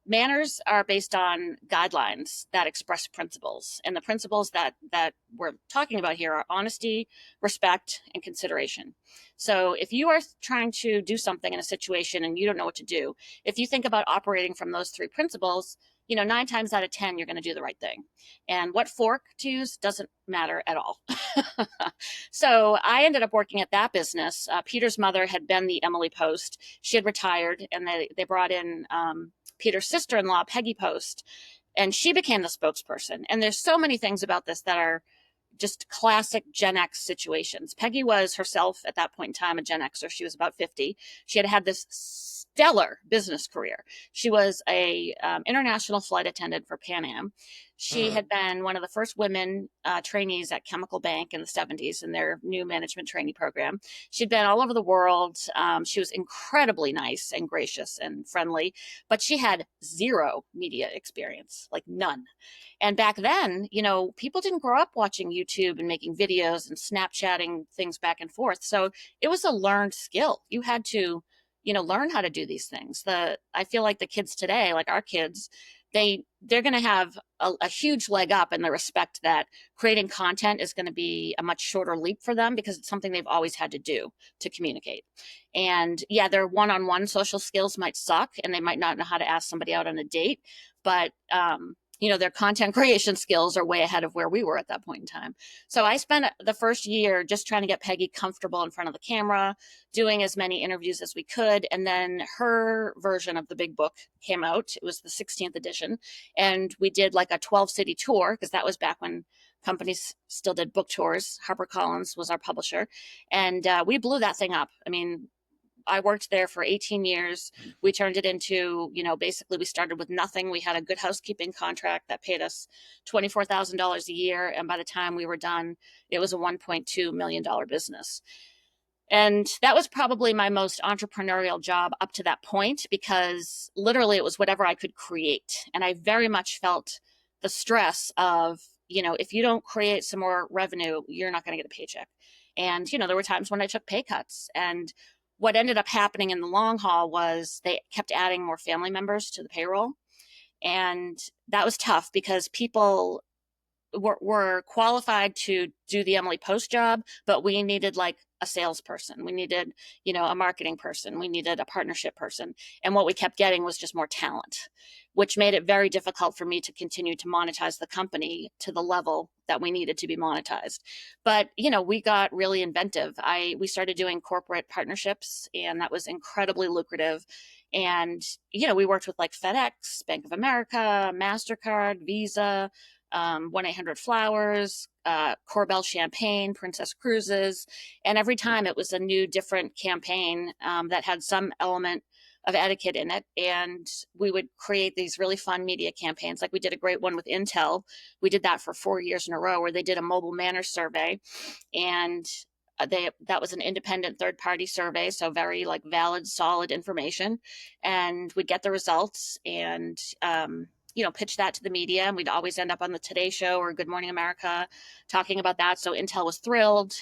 manners are based on guidelines that express principles, and the principles that we're talking about here are honesty, respect, and consideration. So if you are trying to do something in a situation and you don't know what to do, if you think about operating from those three principles, 9 times out of 10 you're going to do the right thing. And what fork to use doesn't matter at all. So I ended up working at that business. Peter's mother had been the Emily Post. She had retired, and they brought in Peter's sister-in-law, Peggy Post, and she became the spokesperson. And there's so many things about this that are just classic Gen X situations. Peggy was herself at that point in time a Gen Xer. She was about 50. She had had this stellar business career. She was a international flight attendant for Pan Am. She had been one of the first women trainees at Chemical Bank in the 70s in their new management trainee program. She'd been all over the world. She was incredibly nice and gracious and friendly, but she had zero media experience, like none. And back then, people didn't grow up watching YouTube and making videos and Snapchatting things back and forth. So it was a learned skill. You had to, learn how to do these things. I feel like the kids today, like our kids, they're going to have a huge leg up in the respect that creating content is going to be a much shorter leap for them because it's something they've always had to do to communicate. And yeah, their one-on-one social skills might suck and they might not know how to ask somebody out on a date, but their content creation skills are way ahead of where we were at that point in time. So I spent the first year just trying to get Peggy comfortable in front of the camera, doing as many interviews as we could. And then her version of the big book came out. It was the 16th edition. And we did like a 12-city tour because that was back when companies still did book tours. HarperCollins was our publisher. And we blew that thing up. I mean, I worked there for 18 years. We turned it into, basically we started with nothing. We had a good housekeeping contract that paid us $24,000 a year. And by the time we were done, it was a $1.2 million business. And that was probably my most entrepreneurial job up to that point because literally it was whatever I could create. And I very much felt the stress of, if you don't create some more revenue, you're not going to get a paycheck. And, there were times when I took pay cuts. And what ended up happening in the long haul was they kept adding more family members to the payroll. And that was tough because people were qualified to do the Emily Post job, but we needed like a salesperson. We needed, a marketing person. We needed a partnership person. And what we kept getting was just more talent, which made it very difficult for me to continue to monetize the company to the level that we needed to be monetized. But, we got really inventive. We started doing corporate partnerships, and that was incredibly lucrative. And, we worked with like FedEx, Bank of America, MasterCard, Visa, 1-800-Flowers, Corbel Champagne, Princess Cruises. And every time it was a new, different campaign that had some element of etiquette in it. And we would create these really fun media campaigns. Like we did a great one with Intel. We did that for 4 years in a row, where they did a mobile manners survey. And that was an independent third party survey, so very like valid, solid information. And we'd get the results and pitch that to the media, and we'd always end up on the Today Show or Good Morning America talking about that. So Intel was thrilled.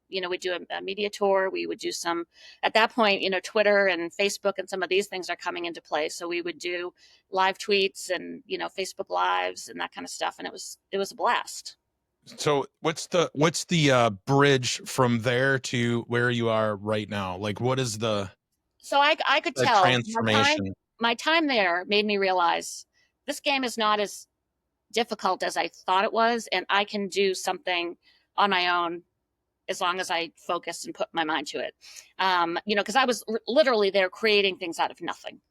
We'd do a media tour. We would do some, at that point, Twitter and Facebook and some of these things are coming into play. So we would do live tweets and Facebook lives and that kind of stuff, and it was a blast. So what's the bridge from there to where you are right now? Like, what is so I could tell transformation? My time there made me realize this game is not as difficult as I thought it was, and I can do something on my own as long as I focus and put my mind to it. Because I was literally there creating things out of nothing,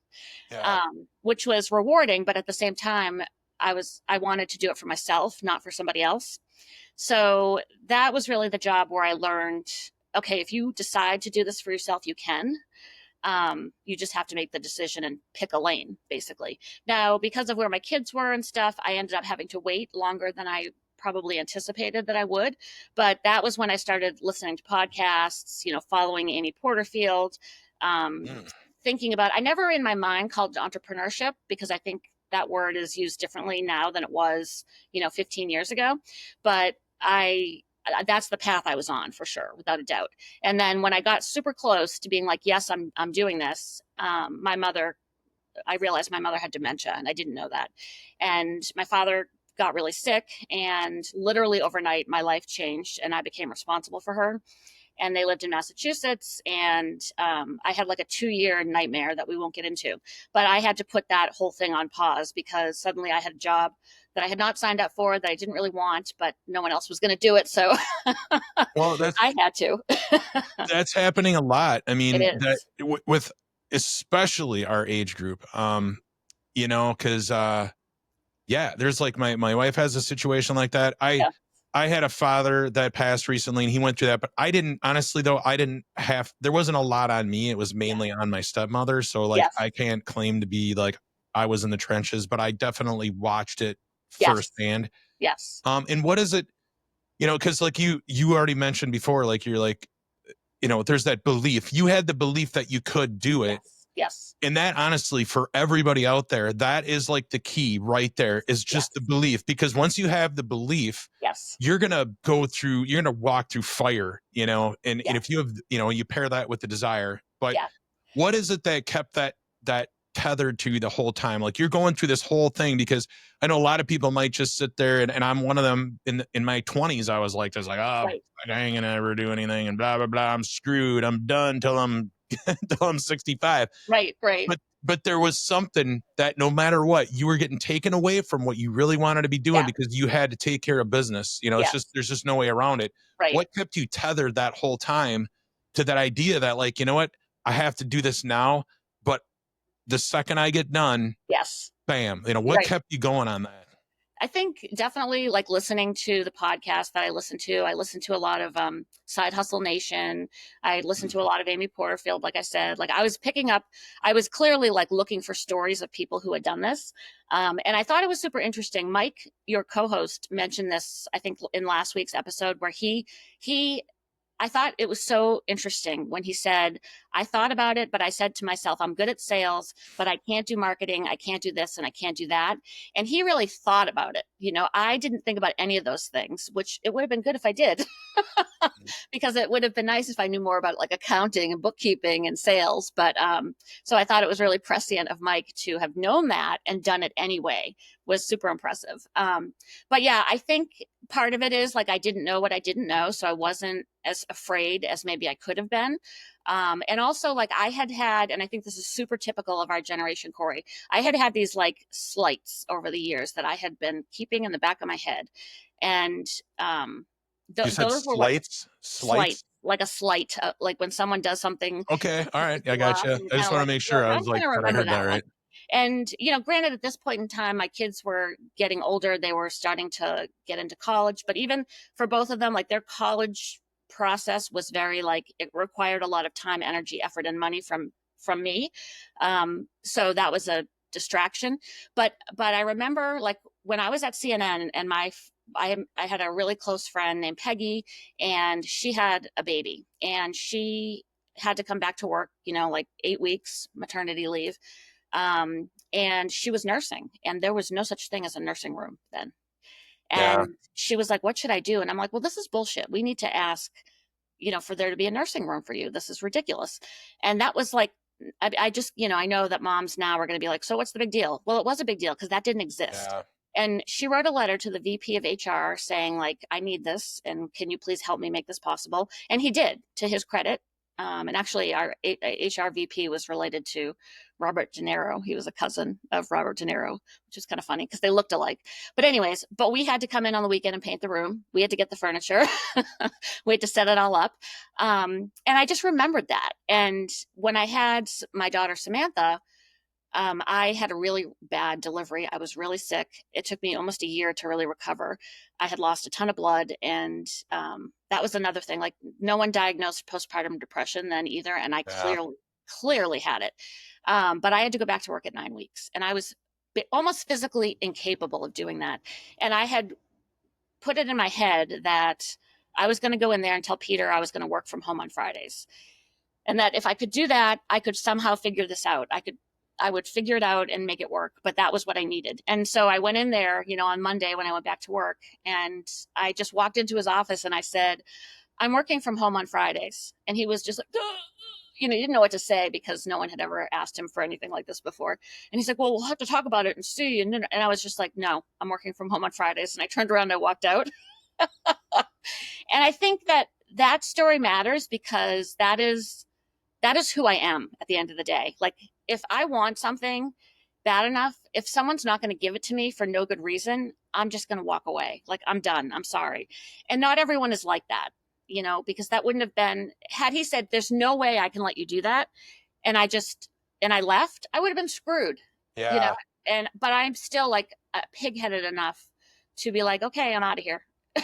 which was rewarding, but at the same time, I wanted to do it for myself, not for somebody else. So that was really the job where I learned, okay, if you decide to do this for yourself, you can. You just have to make the decision and pick a lane, basically. Now, because of where my kids were and stuff, I ended up having to wait longer than I probably anticipated that I would. But that was when I started listening to podcasts, following Amy Porterfield, thinking about, I never in my mind called it entrepreneurship, because I think that word is used differently now than it was, 15 years ago. But that's the path I was on, for sure, without a doubt. And then when I got super close to being like, yes, I'm doing this, I realized my mother had dementia, and I didn't know that. And my father got really sick, and literally overnight, my life changed, and I became responsible for her. And they lived in Massachusetts, and I had like a 2-year nightmare that we won't get into. But I had to put that whole thing on pause, because suddenly I had a job that I had not signed up for, that I didn't really want, but no one else was going to do it. So well, I had to. That's happening a lot. I mean, that with especially our age group, because there's like my wife has a situation like that. I had a father that passed recently, and he went through that, but I didn't, honestly though, there wasn't a lot on me. It was mainly on my stepmother. So like, I can't claim to be like, I was in the trenches, but I definitely watched it firsthand. Yes. And what is it, cause like you already mentioned before, like, you're like, there's that belief. You had the belief that you could do it. Yes. And that, honestly, for everybody out there, that is like the key right there, is just the belief. Because once you have the belief, you're going to walk through fire, and if you have, you pair that with the desire. But what is it that kept that tethered to you the whole time? Like, you're going through this whole thing, because I know a lot of people might just sit there, and I'm one of them. In my 20s, I was like this, like, I ain't gonna ever do anything, and blah blah blah, I'm screwed, I'm done till I'm 65. Right. But there was something that, no matter what, you were getting taken away from what you really wanted to be doing, because you had to take care of business. There's just no way around it. Right. What kept you tethered that whole time to that idea that, like, you know what, I have to do this now, but the second I get done, bam, what kept you going on that? I think definitely like listening to the podcast that I listened to a lot of Side Hustle Nation. I listened to a lot of Amy Porterfield. Like I said, like I was clearly like looking for stories of people who had done this. And I thought it was super interesting. Mike, your co-host, mentioned this, I think, in last week's episode, where I thought it was so interesting when he said, I thought about it, but I said to myself, I'm good at sales, but I can't do marketing. I can't do this and I can't do that. And he really thought about it. I didn't think about any of those things, which it would have been good if I did. Because it would have been nice if I knew more about like accounting and bookkeeping and sales. But so I thought it was really prescient of Mike to have known that and done it anyway was super impressive. But yeah, I think part of it is like I didn't know what I didn't know. So I wasn't as afraid as maybe I could have been. And also like I had, and I think this is super typical of our generation, Corey, I had these like slights over the years that I had been keeping in the back of my head. And You said those were like slights? slight, Slights? like a slight, like when someone does something Okay. All right. I got off you. and I kind just of want to like, make you're sure like, I I'm was like, going to that I remember heard that that one. right. And, granted, at this point in time, my kids were getting older. They were starting to get into college. But even for both of them, like their college process was very like it required a lot of time, energy, effort, and money from me. So that was a distraction. But I remember like when I was at CNN and I had a really close friend named Peggy, and she had a baby, and she had to come back to work, like 8 weeks maternity leave. And she was nursing, and there was no such thing as a nursing room then. Yeah. And she was like, what should I do? And I'm like, well, this is bullshit. We need to ask, for there to be a nursing room for you. This is ridiculous. And that was like, I just, I know that moms now are going to be like, so what's the big deal? Well, it was a big deal because that didn't exist. Yeah. And she wrote a letter to the VP of HR saying, like, I need this, and can you please help me make this possible? And he did, to his credit. And actually, our HR VP was related to Robert De Niro. He was a cousin of Robert De Niro, which is kind of funny because they looked alike. But anyways, we had to come in on the weekend and paint the room. We had to get the furniture. We had to set it all up. And I just remembered that. And when I had my daughter, Samantha, I had a really bad delivery. I was really sick. It took me almost a year to really recover. I had lost a ton of blood. And that was another thing. Like, no one diagnosed postpartum depression then either. And I Yeah. clearly had it. But I had to go back to work at 9 weeks. And I was almost physically incapable of doing that. And I had put it in my head that I was going to go in there and tell Peter I was going to work from home on Fridays. And that if I could do that, I could somehow figure this out. I would figure it out and make it work, but that was what I needed. And so I went in there, on Monday when I went back to work, and I just walked into his office and I said, I'm working from home on Fridays. And he was just like, he didn't know what to say because no one had ever asked him for anything like this before. And he's like, well, we'll have to talk about it and see. And I was just like, no, I'm working from home on Fridays. And I turned around and I walked out. And I think that story matters because that is who I am at the end of the day. Like, if I want something bad enough, if someone's not going to give it to me for no good reason, I'm just going to walk away. Like, I'm done. I'm sorry. And not everyone is like that, because that wouldn't have been, had he said, there's no way I can let you do that. And I left, I would have been screwed, Yeah. but I'm still like pig-headed enough to be like, okay, I'm out of here. You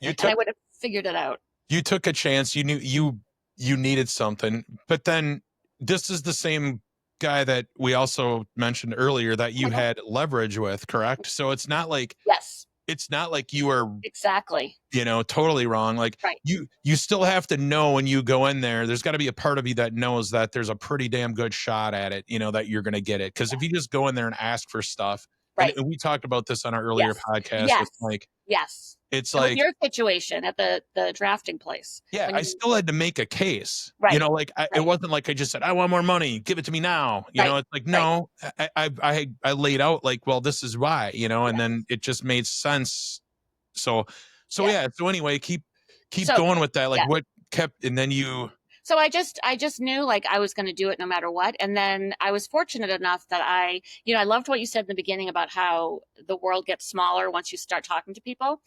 And I took would have figured it out. you took a chance. You knew you needed something, but then this is the same guy that we also mentioned earlier that you had leverage with, correct? So it's not like Yes, you are, exactly. totally wrong. Like, Right. you still have to know when you go in there's got to be a part of you that knows that there's a pretty damn good shot at it, that you're going to get it. Because if you just go in there and ask for stuff, Right. and we talked about this on our earlier Yes. podcast with Yes. Mike, Yes. it's And with like, your situation at the drafting place. yeah, I still had to make a case. Right. Like it Right. wasn't like I just said, I want more money, give it to me now. Right. It's like, Right. no, I laid out like, well, this is why, and Yes. then it just made sense. So Yes. yeah. So anyway, keep So, going with that. Like, yeah. what kept, and then you, So I just knew like I was going to do it no matter what. And then I was fortunate enough that I loved what you said in the beginning about how the world gets smaller once you start talking to people.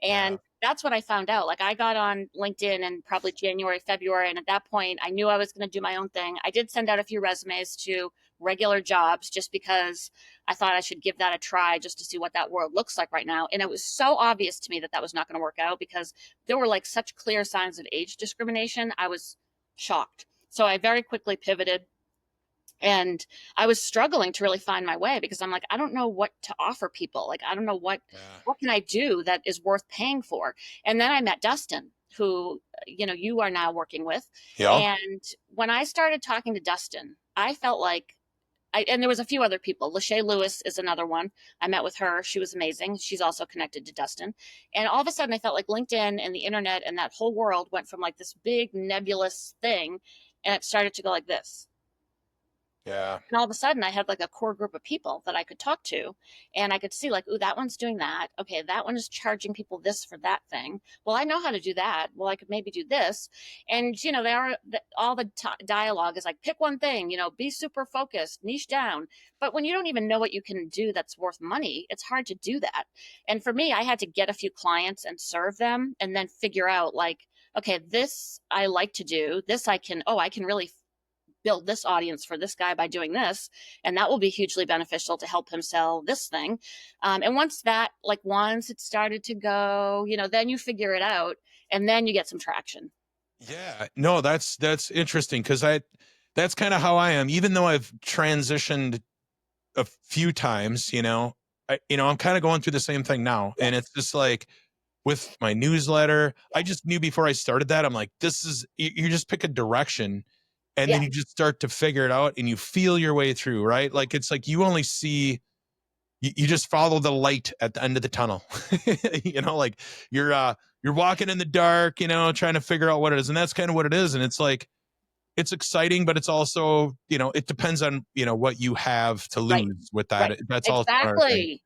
And that's what I found out. Like, I got on LinkedIn in probably January, February. And at that point I knew I was going to do my own thing. I did send out a few resumes to regular jobs just because I thought I should give that a try just to see what that world looks like right now. And it was so obvious to me that was not going to work out because there were like such clear signs of age discrimination. I was shocked. So I very quickly pivoted, and I was struggling to really find my way because I'm like, I don't know what to offer people. Like, I don't know what can I do that is worth paying for. And then I met Dustin, who, you are now working with. Yeah. And when I started talking to Dustin, I felt like and there was a few other people. Lachey Lewis is another one. I met with her. She was amazing. She's also connected to Dustin. And all of a sudden I felt like LinkedIn and the internet and that whole world went from like this big nebulous thing, and it started to go like this. Yeah. And all of a sudden I had like a core group of people that I could talk to, and I could see like, ooh, that one's doing that. Okay, that one is charging people this for that thing. Well, I know how to do that. Well, I could maybe do this. And they are all the dialogue is like, pick one thing, be super focused, niche down. But when you don't even know what you can do that's worth money, it's hard to do that. And for me, I had to get a few clients and serve them, and then figure out like, okay, this I like to do, this I can really build this audience for this guy by doing this, and that will be hugely beneficial to help him sell this thing. And once it started to go, then you figure it out, and then you get some traction. Yeah, no, that's interesting, because that's kind of how I am. Even though I've transitioned a few times, I'm kind of going through the same thing now, and Yes. it's just like with my newsletter, I just knew before I started that, I'm like, this is you just pick a direction, and then Yeah. you just start to figure it out, and you feel your way through, right? Like it's like you only see you just follow the light at the end of the tunnel. Like you're walking in the dark, trying to figure out what it is. And that's kind of what it is. And it's like it's exciting, but it's also, it depends on, what you have to Right. lose with Right. that. That's also another thing. Exactly.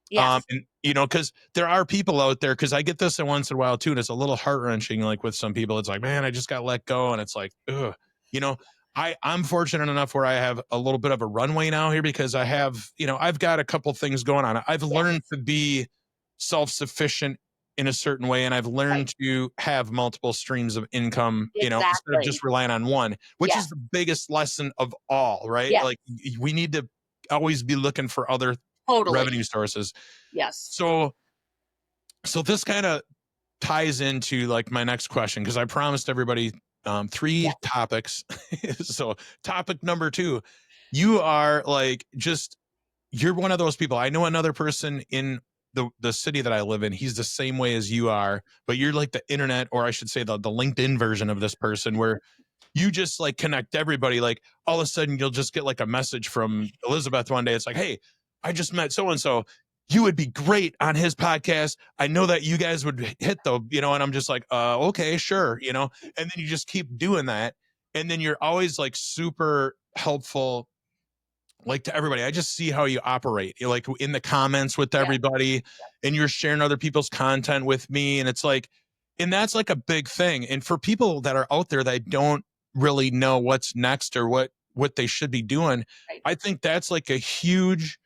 Yes. And because there are people out there, because I get this once in a while too, and it's a little heart wrenching. Like with some people, it's like, man, I just got let go, and it's like, ugh. You know, I'm fortunate enough where I have a little bit of a runway now here, because I have, I've got a couple things going on. I've learned Yes. to be self sufficient in a certain way, and I've Right. learned to have multiple streams of income, instead of Exactly. just relying on one, which is Yes. the biggest lesson of all, right? Yes. Like we need to always be looking for other Totally. revenue sources. Yes. So this kind of ties into like my next question, because I promised everybody three Yes. topics. So topic number 2, you are like you're one of those people. I know another person in the city that I live in. He's the same way as you are, but you're like the internet, or I should say the LinkedIn version of this person, where you just like connect everybody. Like all of a sudden you'll just get like a message from Elizabeth one day. It's like, hey, I just met so and so. You would be great on his podcast. I know that you guys would hit and I'm just like, okay, sure, and then you just keep doing that, and then you're always like super helpful, like to everybody. I just see how you operate. You're like in the comments with Yes. everybody, and you're sharing other people's content with me, and it's like, and that's like a big thing. And for people that are out there that don't really know what's next or what they should be doing, Right. I think that's like a huge,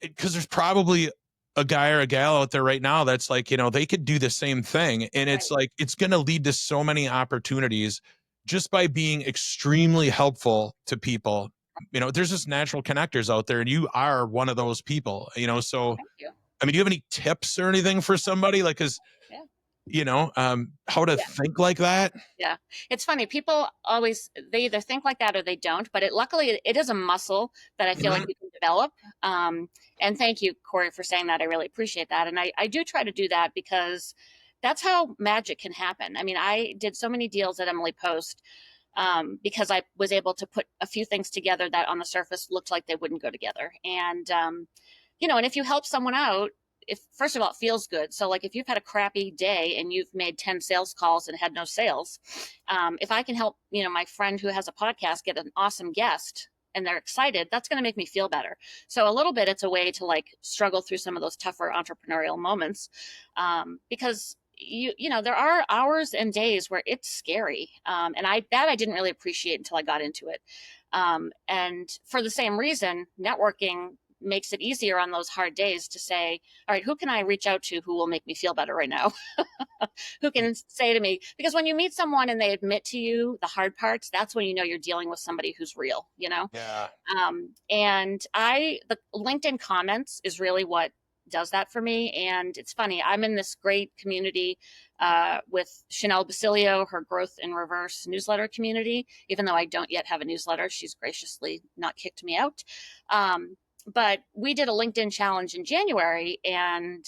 because there's probably a guy or a gal out there right now that's like, they could do the same thing. And it's Right. like, it's going to lead to so many opportunities just by being extremely helpful to people. There's just natural connectors out there, and you are one of those people, so, Thank you. I mean, do you have any tips or anything for somebody? Like, cause, Yeah. how to Yeah. think like that? Yeah. It's funny. People always, they either think like that or they don't, but luckily it is a muscle that I feel like Mhm. you can develop. And thank you, Corey, for saying that. I really appreciate that. And I do try to do that, because that's how magic can happen. I mean, I did so many deals at Emily Post, because I was able to put a few things together that on the surface looked like they wouldn't go together. And if you help someone out, if first of all, it feels good. So like if you've had a crappy day and you've made 10 sales calls and had no sales, if I can help, my friend who has a podcast get an awesome guest and they're excited, that's going to make me feel better. So a little bit, it's a way to like struggle through some of those tougher entrepreneurial moments, because there are hours and days where it's scary, and I didn't really appreciate until I got into it, and for the same reason, networking makes it easier on those hard days to say, all right, who can I reach out to who will make me feel better right now? Who can say to me, because when you meet someone and they admit to you the hard parts, that's when you know you're dealing with somebody who's real. Yeah. And the LinkedIn comments is really what does that for me. And it's funny, I'm in this great community with Chanel Basilio, her Growth in Reverse newsletter community. Even though I don't yet have a newsletter, she's graciously not kicked me out. But we did a LinkedIn challenge in January, and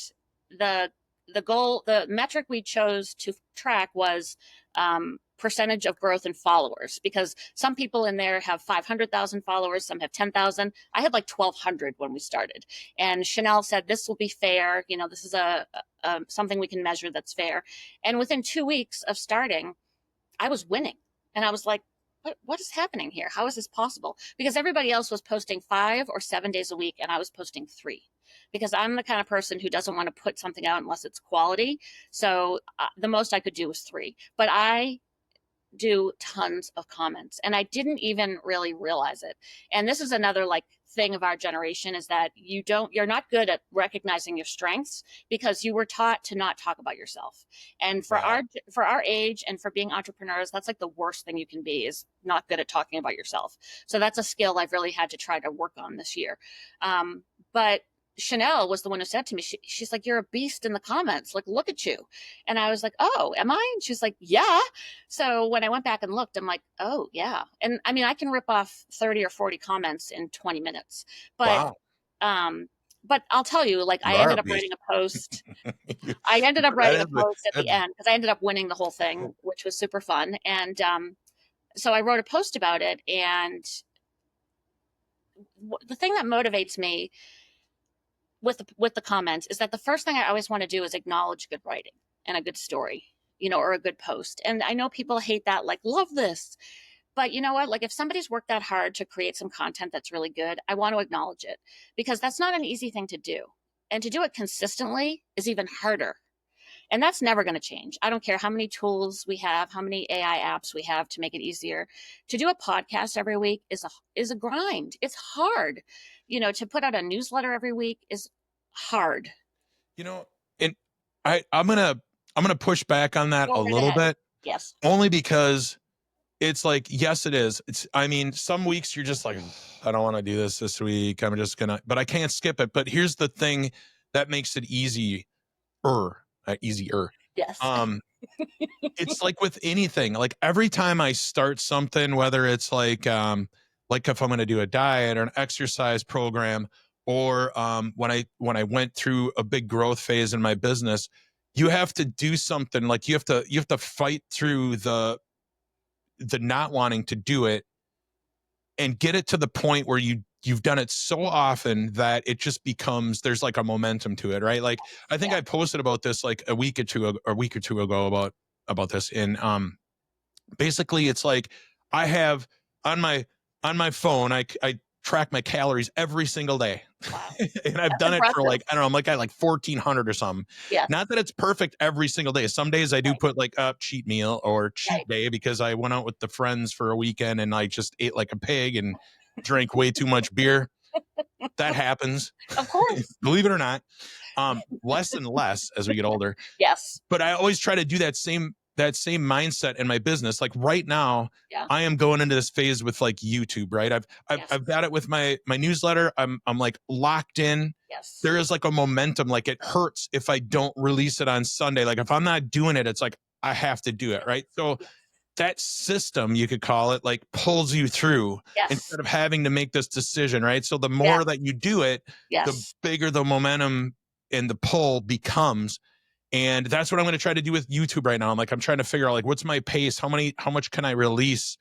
the the metric we chose to track was percentage of growth in followers, because some people in there have 500,000 followers, some have 10,000. I had like 1,200 when we started. And Chanel said, this will be fair. This is a something we can measure that's fair. And within 2 weeks of starting, I was winning. And I was like, what is happening here? How is this possible? Because everybody else was posting 5 or 7 days a week, and I was posting 3. Because I'm the kind of person who doesn't want to put something out unless it's quality. So the most I could do was 3. But I do tons of comments, and I didn't even really realize it. And this is another like thing of our generation, is that you're not good at recognizing your strengths because you were taught to not talk about yourself. And for our age and for being entrepreneurs, that's like the worst thing you can be, is not good at talking about yourself. So that's a skill I've really had to try to work on this year. But Chanel was the one who said to me, she's like, you're a beast in the comments. Like, look at you. And I was like, oh, am I? And she's like, yeah. So when I went back and looked, I'm like, oh, yeah. And I mean, I can rip off 30 or 40 comments in 20 minutes. But, but I'll tell you, like, I ended up writing a post. I ended up writing a post at the end because I ended up winning the whole thing, which was super fun. And so I wrote a post about it. And the thing that motivates me with the comments is that the first thing I always want to do is acknowledge good writing and a good story, or a good post. And I know people hate that, like, love this. But you know what? Like, if somebody's worked that hard to create some content that's really good, I want to acknowledge it, because that's not an easy thing to do. And to do it consistently is even harder. And that's never going to change. I don't care how many tools we have, how many AI apps we have to make it easier. To do a podcast every week is a grind. It's hard. To put out a newsletter every week is hard. And I'm gonna push back on that a little bit. Yes. Only because it's like, yes, it is. I mean, some weeks you're just like, I don't want to do this week. I'm just gonna, but I can't skip it. But here's the thing that makes it easier. Yes. It's like with anything, like every time I start something, whether it's like if I'm going to do a diet or an exercise program, or when I went through a big growth phase in my business, you have to do something. Like you have to fight through the not wanting to do it and get it to the point where you've done it so often that it just becomes, there's like a momentum to it, right? Like I think I posted about this like a week or two ago about this. And basically it's like I have on my phone, I track my calories every single day. Wow. And I've done it for like, I don't know, I'm like at like 1,400 or something. Yeah. Not that it's perfect every single day. Some days I do put like a cheat meal or cheat day because I went out with the friends for a weekend and I just ate like a pig and drank way too much beer. That happens. Of course. Believe it or not. Less and less as we get older. Yes. But I always try to do that same mindset in my business. Like right now, I am going into this phase with like YouTube, right? I've got it with my newsletter. I'm like locked in. Yes. There is like a momentum. Like it hurts if I don't release it on Sunday. Like if I'm not doing it, it's like I have to do it, right? So that system, you could call it, like pulls you through instead of having to make this decision, right? So the more that you do it, the bigger the momentum and the pull becomes. And that's what I'm going to try to do with YouTube right now. I'm trying to figure out like, what's my pace? How much can I release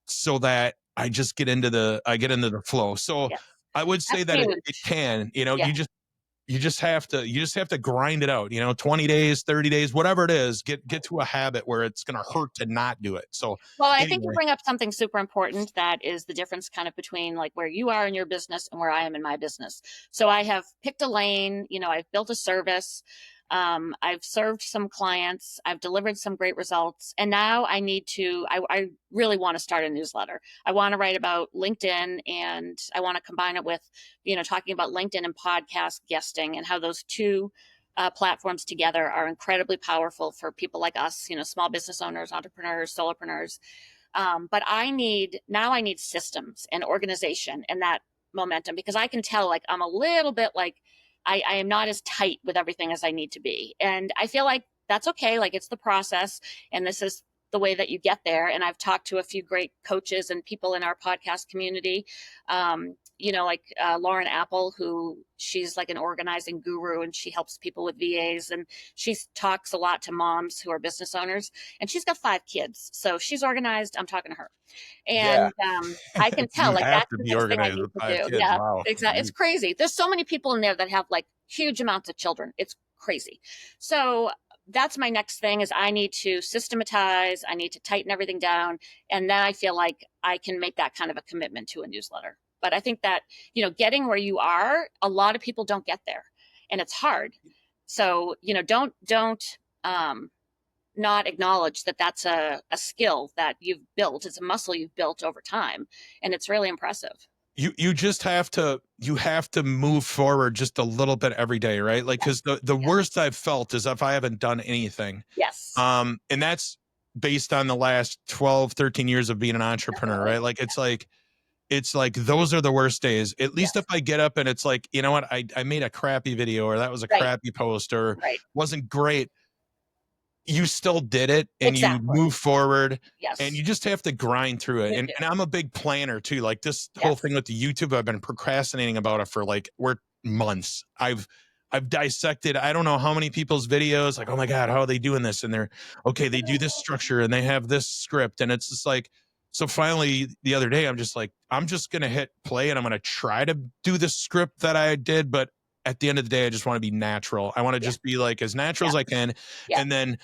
so that I just get into the flow. So I would say that it can, you just have to grind it out, 20 days, 30 days, whatever it is, get to a habit where it's going to hurt to not do it. So, well, I think you bring up something super important. That is the difference kind of between like where you are in your business and where I am in my business. So I have picked a lane, I've built a service. I've served some clients, I've delivered some great results, and now I really want to start a newsletter. I want to write about LinkedIn, and I want to combine it with, talking about LinkedIn and podcast guesting and how those two platforms together are incredibly powerful for people like us, small business owners, entrepreneurs, solopreneurs. But I need systems and organization and that momentum, because I can tell like I'm a little bit like, I am not as tight with everything as I need to be. And I feel like that's okay. Like it's the process. And this is the way that you get there. And I've talked to a few great coaches and people in our podcast community, like Lauren Apple, who she's like an organizing guru, and she helps people with VAs, and she talks a lot to moms who are business owners, and she's got 5 kids. So she's organized. I'm talking to her. Yeah. And I can tell, You like, have that's to the be next thing I organized need with to 5 do. kids. Yeah, Wow. exactly. It's crazy. There's so many people in there that have like huge amounts of children. It's crazy. So that's my next thing is I need to systematize, I need to tighten everything down. And then I feel like I can make that kind of a commitment to a newsletter. But I think that, getting where you are, a lot of people don't get there, and it's hard. So, don't not acknowledge that that's a skill that you've built. It's a muscle you've built over time, and it's really impressive. You just have to move forward just a little bit every day, right? Like, because the Yeah. worst I've felt is if I haven't done anything. Yes. And that's based on the last 12, 13 years of being an entrepreneur, Definitely. right? Like it's like those are the worst days. At least if Yes. I get up and it's like, you know what, I made a crappy video, or that was a Right. crappy post, or Right. wasn't great. You still did it, and you Exactly. move forward, and Yes. you just have to grind through it. You And do. I'm a big planner too. Like this whole thing Yes. with the YouTube, I've been procrastinating about it for like months. I've dissected, I don't know how many people's videos, like, oh my God, how are they doing this? And they're okay, they do this structure and they have this script. And it's just like, so finally the other day, I'm just like, I'm just gonna hit play and I'm gonna try to do the script that I did, but at the end of the day, I just want to be natural. I want to Yeah. just be like as natural Yeah. as I can. Yeah. And then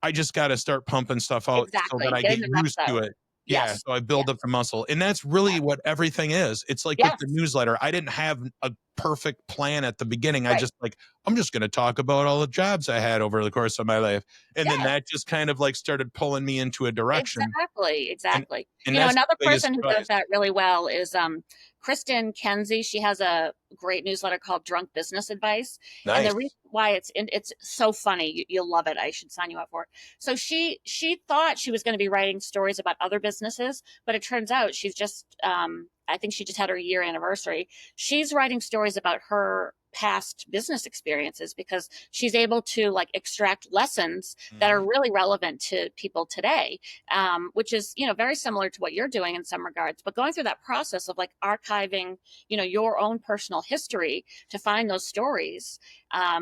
I just got to start pumping stuff out so that Exactly. I get Getting the reps used to out. it. Yeah. Yes. So I Yeah. build up the muscle. And that's really Yeah. what everything is. It's like with the Yes. newsletter, I didn't have a perfect plan at the beginning. I Right. just like, I'm just going to talk about all the jobs I had over the course of my life. And then Yes. that just kind of like started pulling me into a direction. Exactly. And, Exactly. and that's Another the biggest person who does advice. that really well is Kristen Kenzie. She has a great newsletter called Drunk Business Advice. And the Nice. reason why it's so funny, you'll love it. I should sign you up for it. So she thought she was going to be writing stories about other businesses, but it turns out she's just I think she just had her year anniversary. She's writing stories about her past business experiences because she's able to like extract lessons that are really relevant to people today, which is very similar to what you're doing in some regards. But going through that process of like archiving your own personal history to find those stories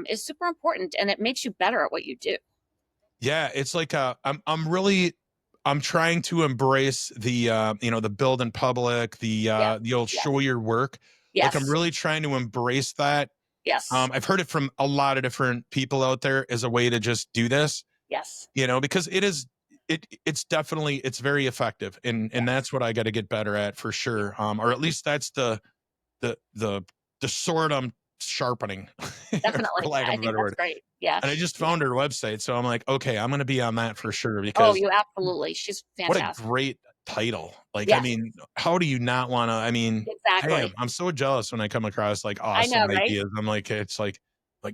is super important, and it makes you better at what you do. Yeah, it's like I'm trying to embrace the the build in public, Yeah. the old Yeah. show your work. Like I'm Yes. really trying to embrace that. Yes. I've heard it from a lot of different people out there as a way to just do this, Yes. because it's definitely, it's very effective, and Yes. that's what I got to get better at for sure. Or at least that's the the the sword I'm sharpening, for Definitely. lack of I a think better that's word. great. Yeah. And I just Yeah. found her website, so I'm like, okay, I'm gonna be on that for sure, Oh, because you absolutely. She's what a fantastic. great title. Like, I Yes. mean, how do you not want to? I mean, damn, Exactly. I'm so jealous when I come across like I awesome know, right? ideas. I'm like, it's like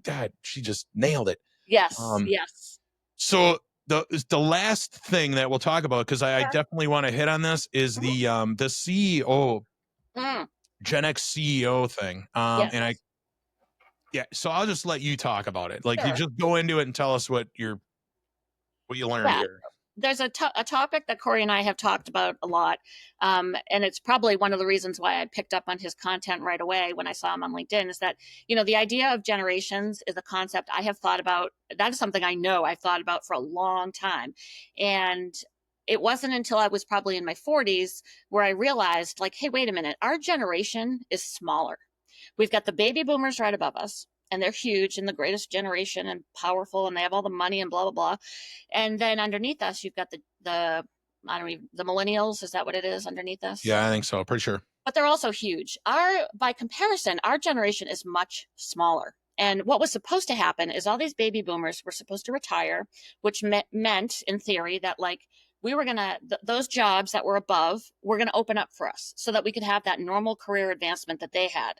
God, she just nailed it. Yes. Um, Yes. so the last thing that we'll talk about, because I Sure. definitely want to hit on this, is Mhm. the CEO, Mm. Gen X CEO thing. And Yes. yeah, so I'll just let you talk about it. Like, you Sure. just go into it and tell us what you learned Yeah. here. There's a topic that Corey and I have talked about a lot. And it's probably one of the reasons why I picked up on his content right away when I saw him on LinkedIn is that, the idea of generations is a concept I have thought about. That is something I know I've thought about for a long time. And it wasn't until I was probably in my 40s where I realized, like, hey, wait a minute, our generation is smaller. We've got the baby boomers right above us, and they're huge and the greatest generation and powerful, and they have all the money and blah blah blah. And then underneath us, you've got the I don't even the millennials. Is that what it is underneath us? Yeah, I think so. Pretty sure. But they're also huge. By comparison, our generation is much smaller. And what was supposed to happen is all these baby boomers were supposed to retire, which meant in theory that like we were gonna those jobs that were above were gonna open up for us so that we could have that normal career advancement that they had.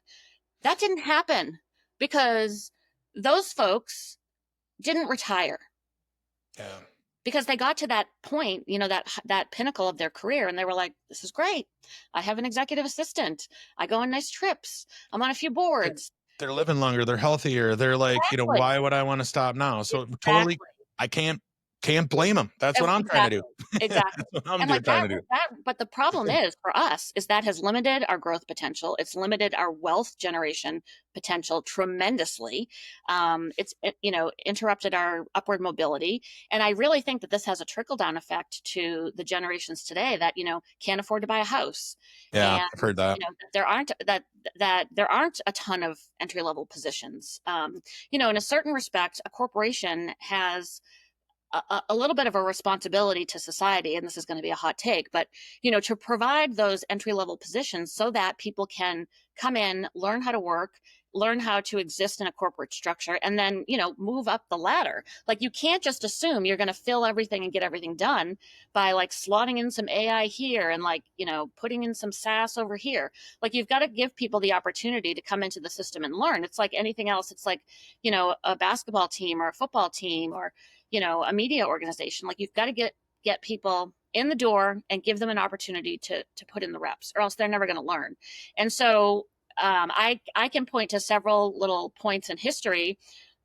That didn't happen because those folks didn't retire Yeah. because they got to that point, that pinnacle of their career, and they were like, this is great. I have an executive assistant. I go on nice trips. I'm on a few boards. They're living longer, they're healthier, they're like, Exactly. why would I want to stop now? So totally, Exactly. I can't Can't blame them. That's what I'm trying to do. Exactly. Exactly. That's what I'm And like trying to do. but the problem is for us is that has limited our growth potential. It's limited our wealth generation potential tremendously. Interrupted our upward mobility. And I really think that this has a trickle down effect to the generations today that, can't afford to buy a house. Yeah, And, I've heard that. there aren't a ton of entry level positions. In a certain respect, a corporation has a little bit of a responsibility to society, and this is going to be a hot take, but to provide those entry level positions so that people can come in, learn how to work, learn how to exist in a corporate structure, and then move up the ladder. Like, you can't just assume you're going to fill everything and get everything done by like slotting in some AI here and like putting in some SaaS over here. Like, you've got to give people the opportunity to come into the system and learn. It's like anything else. It's like a basketball team or a football team or a media organization. Like, you've got to get people in the door and give them an opportunity to put in the reps, or else they're never going to learn. And so I can point to several little points in history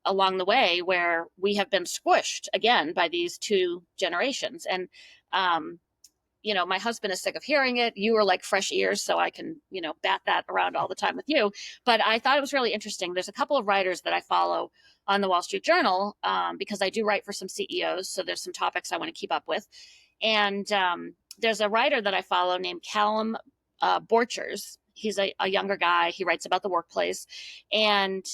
along the way where we have been squished again by these two generations. And my husband is sick of hearing it. You are like fresh ears, so I can, bat that around all the time with you. But I thought it was really interesting. There's a couple of writers that I follow on the Wall Street Journal because I do write for some CEOs. So there's some topics I want to keep up with. And there's a writer that I follow named Callum Borchers. He's a younger guy. He writes about the workplace. And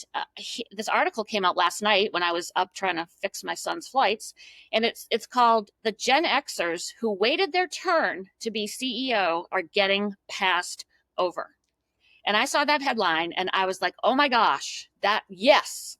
this article came out last night when I was up trying to fix my son's flights. And it's called "The Gen Xers Who Waited Their Turn to Be CEO Are Getting Passed Over." And I saw that headline and I was like, oh my gosh, yes.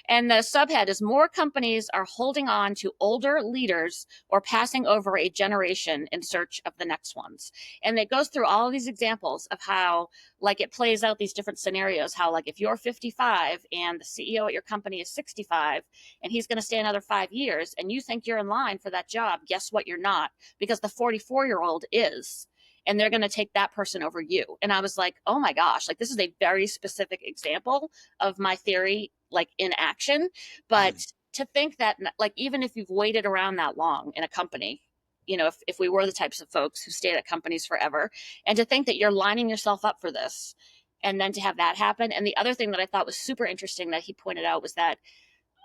And the subhead is "More companies are holding on to older leaders or passing over a generation in search of the next ones." And it goes through all of these examples of how, like, it plays out these different scenarios, how, like, if you're 55 and the CEO at your company is 65 and he's going to stay another 5 years and you think you're in line for that job, guess what? You're not, because the 44-year-old is. And they're going to take that person over you. And I was like, oh my gosh, like, this is a very specific example of my theory, like, in action. But to think that, like, even if you've waited around that long in a company, if we were the types of folks who stayed at companies forever, and to think that you're lining yourself up for this, and then to have that happen. And the other thing that I thought was super interesting that he pointed out was that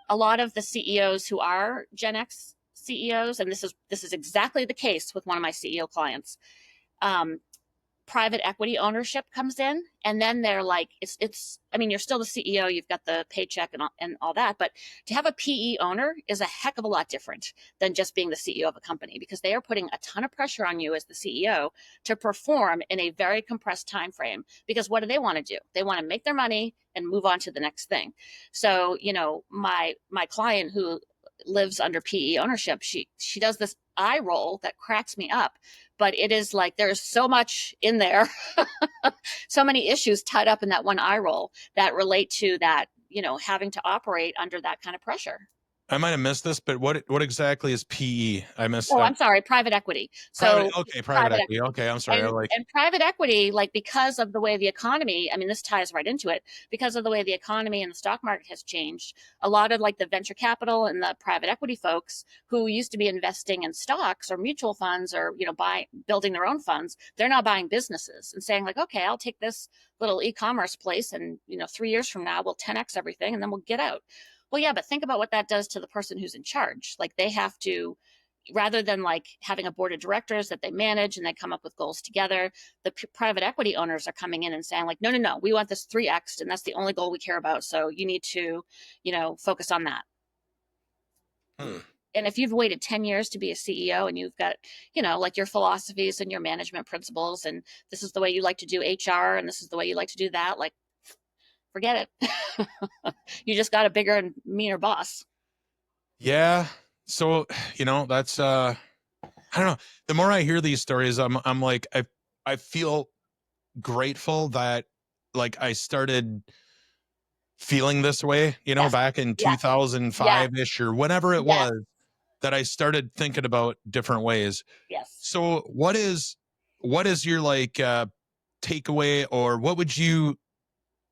a lot of the CEOs who are Gen X CEOs, and this is exactly the case with one of my CEO clients, private equity ownership comes in, and then they're like, you're still the CEO, you've got the paycheck and all that, but to have a PE owner is a heck of a lot different than just being the CEO of a company, because they are putting a ton of pressure on you as the CEO to perform in a very compressed time frame. Because what do they want to do? They want to make their money and move on to the next thing. So, my client who lives under PE ownership, she does this eye roll that cracks me up. But it is like, there's so much in there, so many issues tied up in that one eye roll that relate to that, having to operate under that kind of pressure. I might have missed this, but what exactly is PE? I missed. Oh, I'm sorry, private equity. So private equity. Okay, I'm sorry. And private equity, like, because of the way the economy, this ties right into it, because of the way the economy and the stock market has changed, a lot of, like, the venture capital and the private equity folks who used to be investing in stocks or mutual funds or, building their own funds, they're now buying businesses and saying, like, okay, I'll take this little e-commerce place and, 3 years from now, we'll 10x everything and then we'll get out. Well, yeah, but think about what that does to the person who's in charge. Like, they have to, rather than like having a board of directors that they manage and they come up with goals together, the private equity owners are coming in and saying, like, no, we want this 3x and that's the only goal we care about. So you need to, focus on that. And if you've waited 10 years to be a CEO and you've got, like, your philosophies and your management principles, and this is the way you like to do HR and this is the way you like to do that, like, forget it. You just got a bigger and meaner boss. Yeah. So, that's, I don't know. The more I hear these stories, I'm like, I feel grateful that, like, I started feeling this way, Yes. back in 2005-ish or whenever it was, that I started thinking about different ways. Yes. So what is your, like, takeaway, or what would you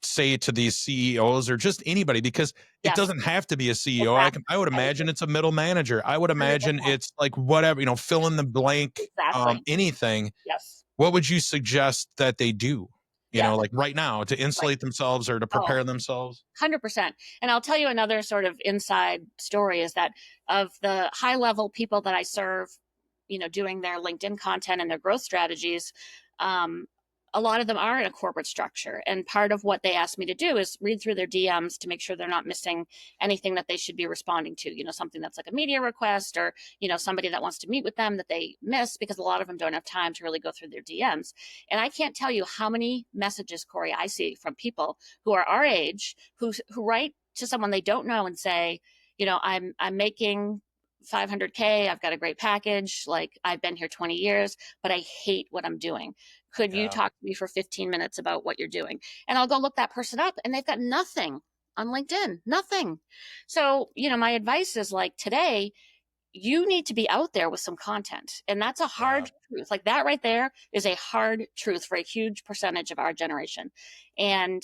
say to these CEOs or just anybody, because it Yes, doesn't have to be a CEO. exactly. I would I agree. imagine it's a middle manager. I would imagine 100%. it's like whatever, fill in the blank, Exactly. anything. Yes. What would you suggest that they do, Yeah. like right now to Right. insulate themselves or to Oh, prepare themselves? 100%. And I'll tell you another sort of inside story is that of the high level people that I serve, doing their LinkedIn content and their growth strategies, um, a lot of them are in a corporate structure. And part of what they ask me to do is read through their DMs to make sure they're not missing anything that they should be responding to, something that's like a media request or, somebody that wants to meet with them that they miss because a lot of them don't have time to really go through their DMs. And I can't tell you how many messages, Corey, I see from people who are our age who write to someone they don't know and say, I'm making 500K. I've got a great package. Like I've been here 20 years, but I hate what I'm doing. Could you Yeah. talk to me for 15 minutes about what you're doing? And I'll go look that person up and they've got nothing on LinkedIn, nothing. So, my advice is like today, you need to be out there with some content. And that's a Yeah. hard truth. Like that right there is a hard truth for a huge percentage of our generation. And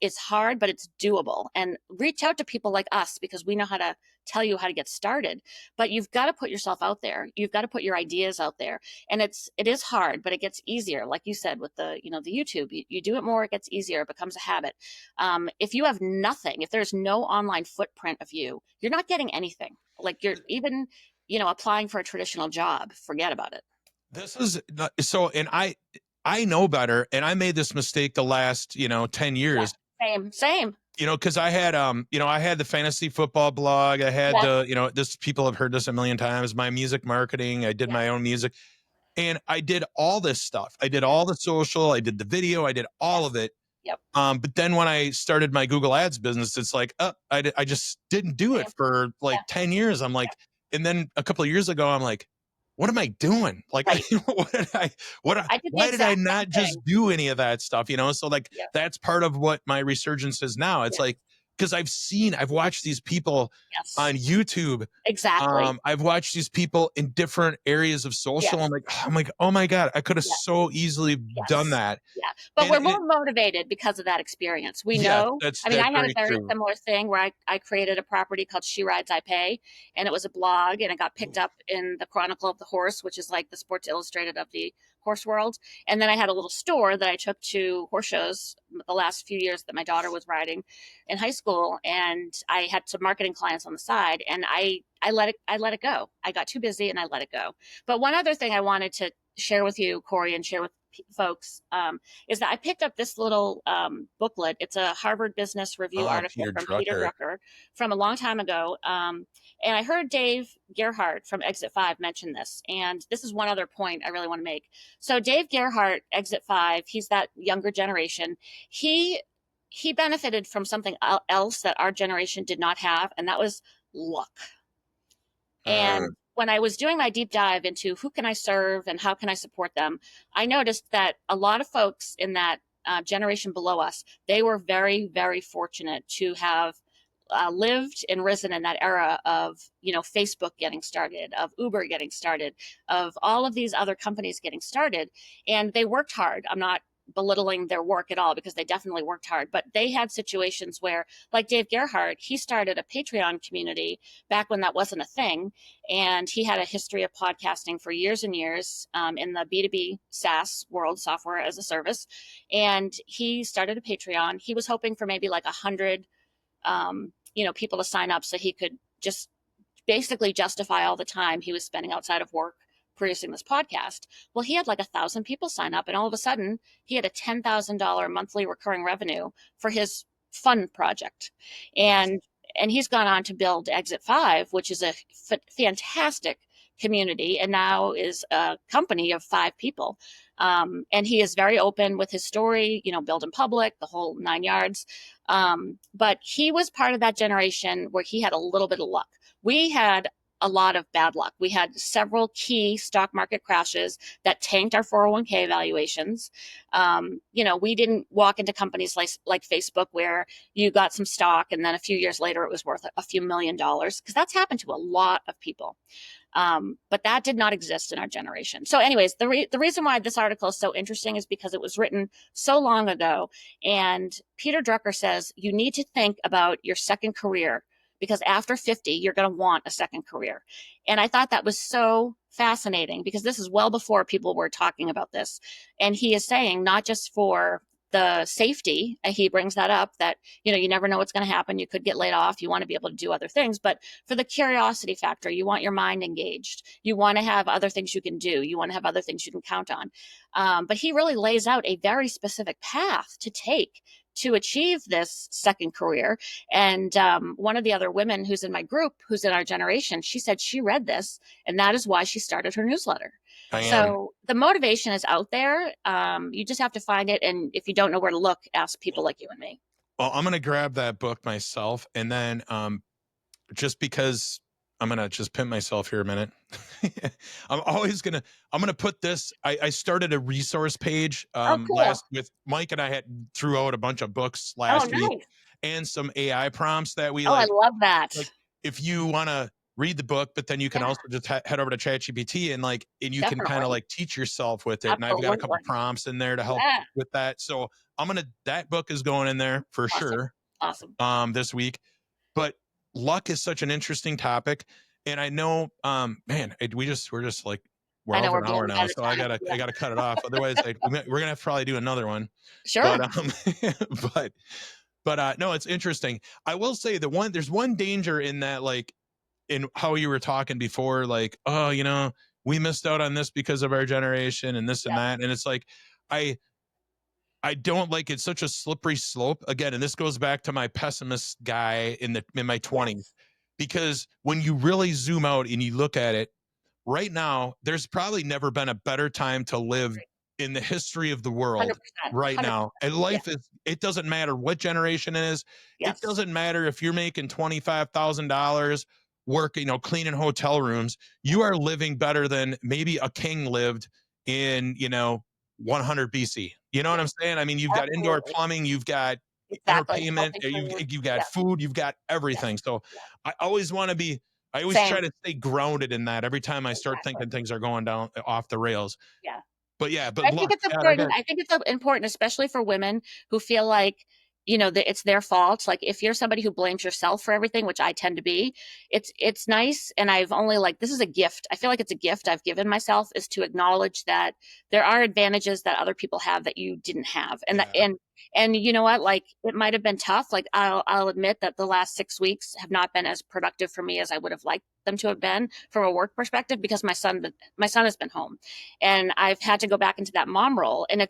it's hard, but it's doable. And reach out to people like us because we know how to tell you how to get started. But you've got to put yourself out there. You've got to put your ideas out there. And it is hard, but it gets easier. Like you said, with the YouTube, you do it more, it gets easier, it becomes a habit. If you have nothing, if there's no online footprint of you, you're not getting anything. Like you're even applying for a traditional job, forget about it. This is so, and I know better, and I made this mistake the last 10 Yeah, years. same. Because I had I had the fantasy football blog. I had Yes, the this people have heard this a million times. My music marketing. I did yes, my own music, and I did all this stuff. I did yes, all the social. I did the video. I did all yes. of it. Yep, But then when I started my Google Ads business, it's like, I just didn't do it same. for Yeah, like 10 years. I'm yeah, like, and then a couple of years ago, I'm like, what am I doing? Like, right. what did I did the why did I exact same not thing. just do any of that stuff? So like, Yep, that's part of what my resurgence is now. It's yes, like, because I've watched these people yes, on YouTube. exactly. I've watched these people in different areas of social. Yes, I'm like, oh my God, I could have yes. so easily done Yes. that. Yeah. But And we're more motivated because of that experience. We yes, know. I mean, that's I had a very very true. similar thing where I created a property called She Rides, I Pay, and it was a blog and it got picked up in the Chronicle of the Horse, which is like the Sports Illustrated of the horse world. And then I had a little store that I took to horse shows the last few years that my daughter was riding in high school. And I had some marketing clients on the side and I let it go. I got too busy and I let it go. But one other thing I wanted to share with you, Corey, and share with folks is that I picked up this little booklet. It's a Harvard Business Review Oh, article Peter from Peter Drucker. Drucker from a long time ago. And I heard Dave Gerhardt from Exit 5 mention this. And this is one other point I really want to make. So Dave Gerhardt, Exit 5, he's that younger generation. He benefited from something else that our generation did not have, and that was luck. Uh, And when I was doing my deep dive into who can I serve and how can I support them, I noticed that a lot of folks in that generation below us, they were very, very fortunate to have lived and risen in that era of Facebook getting started, of Uber getting started, of all of these other companies getting started, and they worked hard. I'm not belittling their work at all because they definitely worked hard, but they had situations where, like Dave Gerhardt, he started a Patreon community back when that wasn't a thing, and he had a history of podcasting for years and years in the B2B SaaS world, software as a service, and he started a Patreon. He was hoping for maybe like 100 people to sign up so he could just basically justify all the time he was spending outside of work producing this podcast. Well, he had like 1,000 people sign up, and all of a sudden, he had a $10,000 monthly recurring revenue for his fun project, nice. and he's gone on to build Exit 5, which is a fantastic community, and now is a company of 5 people. And he is very open with his story, build in public, the whole 9 yards. But he was part of that generation where he had a little bit of luck. We had a lot of bad luck. We had several key stock market crashes that tanked our 401k valuations. We didn't walk into companies like Facebook where you got some stock and then a few years later it was worth a few $1,000,000, because that's happened to a lot of people. But that did not exist in our generation. So anyways, the reason why this article is so interesting is because it was written so long ago. And Peter Drucker says you need to think about your second career, because after 50, you're going to want a second career. And I thought that was so fascinating, because this is well before people were talking about this. And he is saying not just for the safety, he brings that up, that you never know what's going to happen, you could get laid off, you want to be able to do other things, but for the curiosity factor, you want your mind engaged, you want to have other things you can do, you want to have other things you can count on. But he really lays out a very specific path to take to achieve this second career. And one of the other women who's in my group, who's in our generation, she said she read this and that is why she started her newsletter. I am. So the motivation is out there. You just have to find it. And if you don't know where to look, ask people like you and me. Well, I'm going to grab that book myself. And then just because I'm going to just pimp myself here a minute. I'm going to put this. I started a resource page Cool. with Mike, and I threw out a bunch of books Oh, last week nice. and some AI prompts that we Oh, I love that. like if you want to read the book, but then you can also just head over to ChatGPT and you can kind of Definitely. teach yourself with it. And I've got a couple Absolutely. prompts in there to help Yeah. with that. So that book is going in there for Awesome. sure Awesome. this week. But luck is such an interesting topic. And I know, man, we're just like, we're I know over we're an hour blowing by now. the So time. I gotta cut it off. Otherwise we're going to have to probably do another one, Sure. but, no, it's interesting. I will say there's one danger in that, in how you were talking before, oh, we missed out on this because of our generation and this and Yes. that. And it's like, I don't like, it's such a slippery slope again. And this goes back to my pessimist guy in my 20s, Yes. because when you really zoom out and you look at it right now, there's probably never been a better time to live in the history of the world 100%. right 100%. now. And Yeah. it doesn't matter what generation it is. It Yes. doesn't matter if you're making $25,000 working, cleaning hotel rooms. You are living better than maybe a king lived in, 100 BC. You know what Yeah. I'm saying? I mean, you've got indoor Absolutely. plumbing, you've got Exactly. entertainment, Healthy you've, food. you've got Yeah. food, you've got Yeah. everything. So Yeah. I always want to be, I always Same. try to stay grounded in that every time I start Exactly. thinking things are going down off the rails. Yeah. But yeah, but I think look, it's important. I think it's important, especially for women who feel like, that it's their fault. Like if you're somebody who blames yourself for everything, which I tend to be, it's nice. And I've only this is a gift. I feel like it's a gift I've given myself, is to acknowledge that there are advantages that other people have that you didn't have. And yeah. and you know what? Like it might have been tough. Like I'll admit that the last 6 weeks have not been as productive for me as I would have liked them to have been from a work perspective, because my son has been home, and I've had to go back into that mom role, and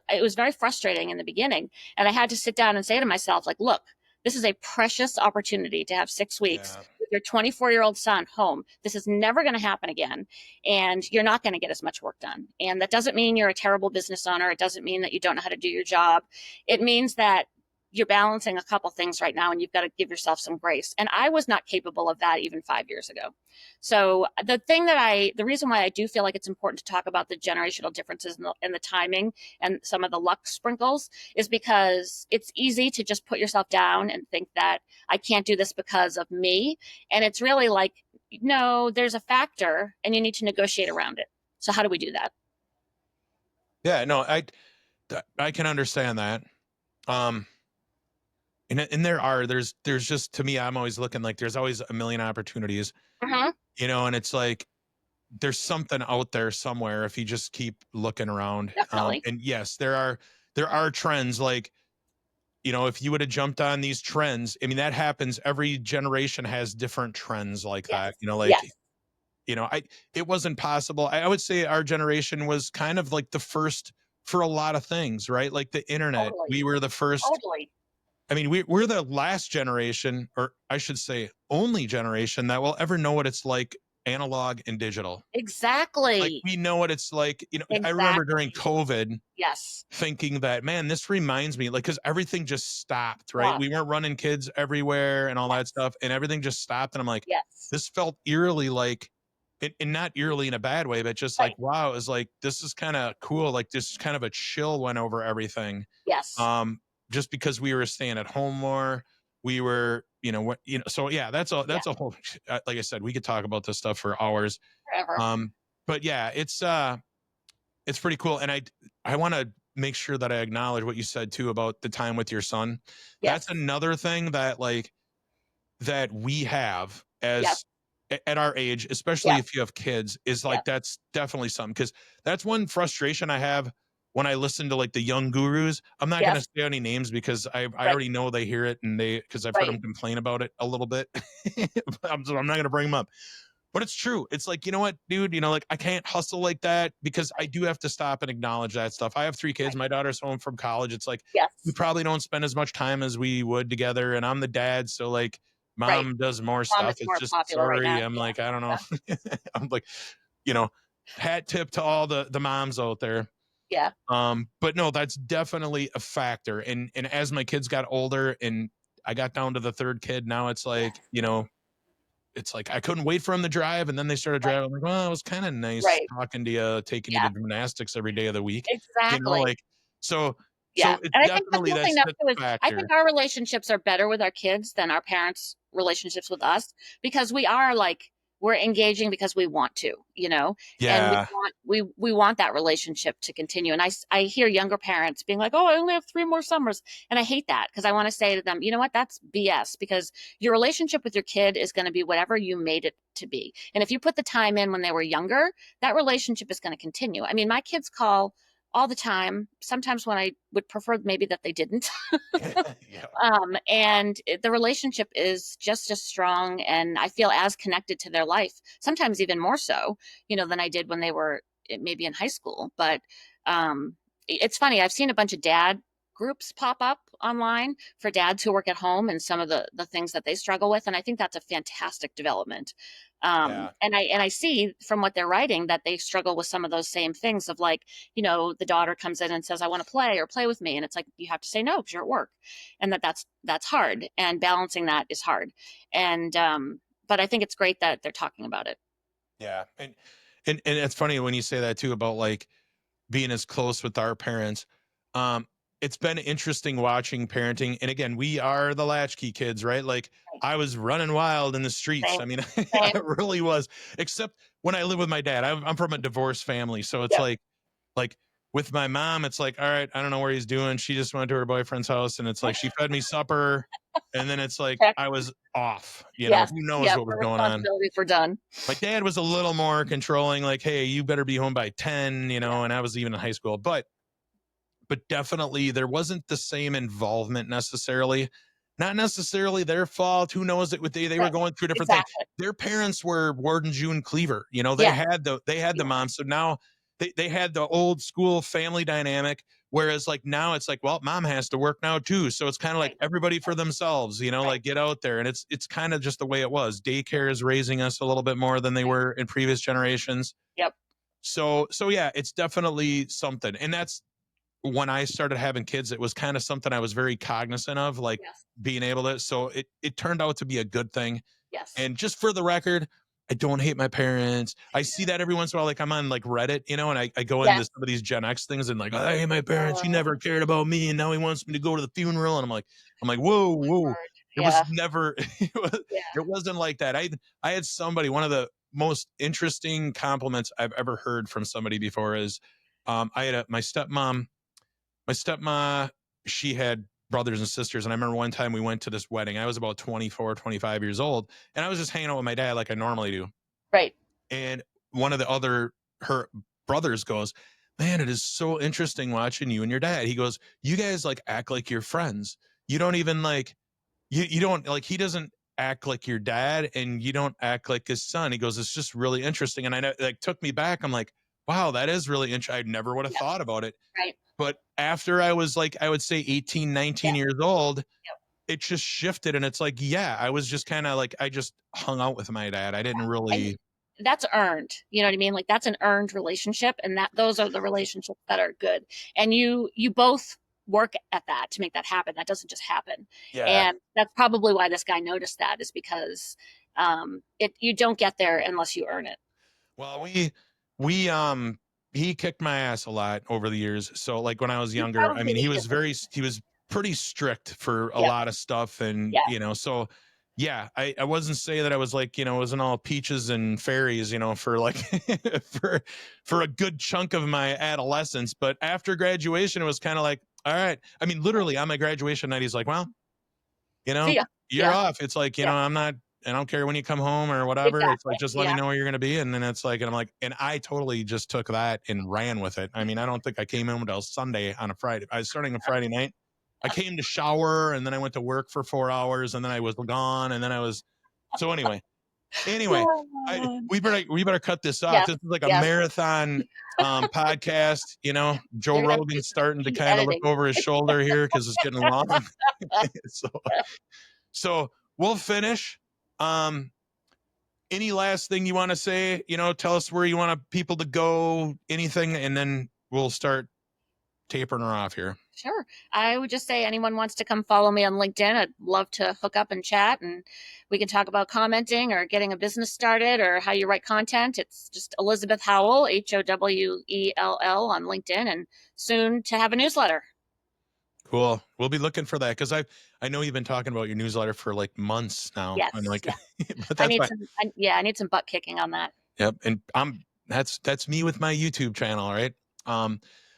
it was very frustrating in the beginning, and I had to sit down and say to myself, like, look, this is a precious opportunity to have 6 weeks Yeah. with your 24-year-old son home. This is never going to happen again, and you're not going to get as much work done. And that doesn't mean you're a terrible business owner. It doesn't mean that you don't know how to do your job. It means that you're balancing a couple things right now, and you've got to give yourself some grace. And I was not capable of that even 5 years ago. So the reason why I do feel like it's important to talk about the generational differences in the timing and some of the luck sprinkles is because it's easy to just put yourself down and think that I can't do this because of me. And it's really like, no, there's a factor and you need to negotiate around it. So how do we do that? Yeah, no, I can understand that. And there's just, to me, I'm always looking, like there's always a million opportunities, Uh-huh. and it's like there's something out there somewhere if you just keep looking around. Definitely. And yes, there are trends, like, if you would have jumped on these trends, I mean, that happens. Every generation has different trends like Yes. that, Yes. it wasn't possible. I would say our generation was kind of like the first for a lot of things, right? Like the internet, Totally. we were the first. Totally. I mean, we're the last generation, or I should say only generation, that will ever know what it's like analog and digital. Like, Exactly. we know what it's like. I remember during Exactly. COVID Yes. thinking that, man, this reminds me, like, because everything just stopped, right? Stop. We weren't running kids everywhere and all that Yes. stuff, and everything just stopped. And I'm like, Yes. this felt eerily like, and not eerily in a bad way, but just like, Right. wow, it was like, this is kind of cool. Like, this kind of a chill went over everything. Yes. Um, just because we were staying at home more, we were, so yeah, Yeah. that's a whole, like I said, we could talk about this stuff for hours. Forever. But yeah, it's pretty cool. And I want to make sure that I acknowledge what you said too about the time with your son. That's Yes. another thing that, like, that we have Yes. as at our age, especially Yes. if you have kids, is Yes. like, that's definitely something. Because that's one frustration I have when I listen to, like, the young gurus. I'm not going to Yes. say any names because I Right. already know they hear it, and because I've heard Right. them complain about it a little bit. So I'm not going to bring them up. But it's true. It's like, you know what, dude, like, I can't hustle like that, because I Right. do have to stop and acknowledge that stuff. I have 3 kids. Right. My daughter's home from college. It's like, we Yes. probably don't spend as much time as we would together. And I'm the dad. So, like, Right. mom does more Mom stuff. is It's more just, popular right sorry. now. I'm Yeah. like, I don't know. Yeah. I'm like, you know, hat tip to all the moms out there. Yeah. But no, that's definitely a factor. And as my kids got older and I got down to the third kid, now it's like, Yes. it's like I couldn't wait for them to drive, and then they started Right. driving. I'm like, well, it was kind of nice Right. talking to you, taking you Yeah. to gymnastics every day of the week, Exactly. like, so Yeah, it's and I think the definitely cool thing now that's too is a I factor. think our relationships are better with our kids than our parents' relationships with us because we are like we're engaging because we want to, and Yeah, we want that relationship to continue. And I hear younger parents being like, "Oh, I only have 3 more summers." And I hate that because I want to say to them, "You know what? That's BS because your relationship with your kid is going to be whatever you made it to be. And if you put the time in when they were younger, that relationship is going to continue." I mean, my kids call all the time, sometimes when I would prefer maybe that they didn't. yeah, And the relationship is just as strong, and I feel as connected to their life, sometimes even more so, than I did when they were maybe in high school. But it's funny, I've seen a bunch of dad groups pop up online for dads who work at home and some of the things that they struggle with, and I think that's a fantastic development. yeah, And I see from what they're writing that they struggle with some of those same things of like, the daughter comes in and says, "I want to play with me," and it's like you have to say no because you're at work, and that's hard, and balancing that is hard. And but I think it's great that they're talking about it. yeah. And it's funny when you say that too about, like, being as close with our parents. Um, it's been interesting watching parenting. And again, we are the latchkey kids, right? Like, Right. I was running wild in the streets. Same. I mean, I Same. really was, except when I live with my dad. I'm from a divorced family. So it's Yep. like with my mom, it's like, all right, I don't know what he's doing. She just went to her boyfriend's house, and it's like she fed me supper. And then it's like Check. I was off, Yes. who knows Yep. what was Her going on. responsibilities were done. My dad was a little more controlling, like, hey, you better be home by 10, Yeah. and I was even in high school. But definitely there wasn't the same involvement necessarily. Not necessarily their fault. Who knows it? They were Right. going through different things. Exactly. Their parents were Ward and June Cleaver. They Yes. had the Yes. mom. So now they had the old school family dynamic. Whereas, like, now it's like, well, mom has to work now too. So it's kind of like Right. everybody for themselves, Right. like, get out there. And it's kind of just the way it was. Daycare is raising us a little bit more than they Right. were in previous generations. Yep. So yeah, it's definitely something. And that's when I started having kids, it was kind of something I was very cognizant of, like, Yes. being able to. So it turned out to be a good thing. Yes. And just for the record, I don't hate my parents. I see that every once in a while, like, I'm on, like, Reddit, and I go into Yes. some of these Gen X things, and like, I hate my parents. He Oh, never cared about me, and now he wants me to go to the funeral. And I'm like, whoa, my whoa. word. It was Yeah. never, Yeah. it wasn't like that. I had somebody, one of the most interesting compliments I've ever heard from somebody before is, I had my stepmom, she had brothers and sisters. And I remember one time we went to this wedding. I was about 24, 25 years old. And I was just hanging out with my dad like I normally do. Right. And one of her brothers goes, man, it is so interesting watching you and your dad. He goes, you guys, like, act like you're friends. You don't even, like, you don't, like, he doesn't act like your dad, and you don't act like his son. He goes, it's just really interesting. And I know, like, took me back. I'm like, wow, that is really interesting. I never would have Yep. thought about it. Right. But after I was, like, I would say 18, 19 Yep. years old, Yep. it just shifted. And it's like, yeah, I was just kind of like, I just hung out with my dad. I didn't And really. that's earned. You know what I mean? Like that's an earned relationship, and that those are the relationships that are good. And you both work at that to make that happen. That doesn't just happen. Yeah. And that's probably why this guy noticed that, is because it you don't get there unless you earn it. Well, we he kicked my ass a lot over the years. So like when I was You younger, I mean, probably should. he was pretty strict for a Yep. lot of stuff. And, Yeah. you know, so yeah, I wasn't say that I was like, you know, it wasn't all peaches and fairies, you know, for like for for a good chunk of my adolescence. But after graduation, it was kind of like, all right. I mean, literally on my graduation night, he's like, well, you See know, ya. you're Yeah. off. It's like, you Yeah. know, I don't care when you come home or whatever. It's like, Exactly. just let me Yeah. know where you're going to be. And then it's like, and I'm like, and I totally just took that and ran with it. I mean, I don't think I came in until Sunday on a Friday. I was starting a Friday night. I came to shower and then I went to work for 4 hours and then I was gone. And then I was, so anyway, Oh, we better cut this off. yes. This is like a Yes. marathon podcast, you know, Joe You're gonna have to do Rogan's some starting to key kind of look editing. over his shoulder here because it's getting long. so so we'll finish. Um, any last thing you want to say? You know, tell us where you want people to go, anything, and then we'll start tapering her off here. Sure. I would just say anyone wants to come follow me on LinkedIn. I'd love to hook up and chat, and we can talk about commenting or getting a business started or how you write content. It's just Elizabeth Howell, Howell on LinkedIn, and soon to have a newsletter. Cool. We'll be looking for that because I know you've been talking about your newsletter for like months now. Yes. I'm like, Yeah. but that's fine. Yeah, I need some butt kicking on that. Yep. And that's me with my YouTube channel, right?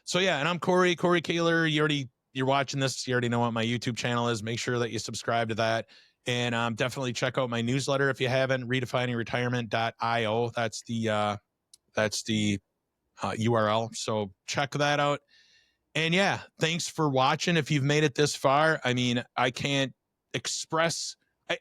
So yeah, and I'm Corey Koehler. You're watching this, you already know what my YouTube channel is. Make sure that you subscribe to that. And definitely check out my newsletter if you haven't, redefiningretirement.io. That's the URL. So check that out. And yeah, thanks for watching. If you've made it this far, I mean, I can't express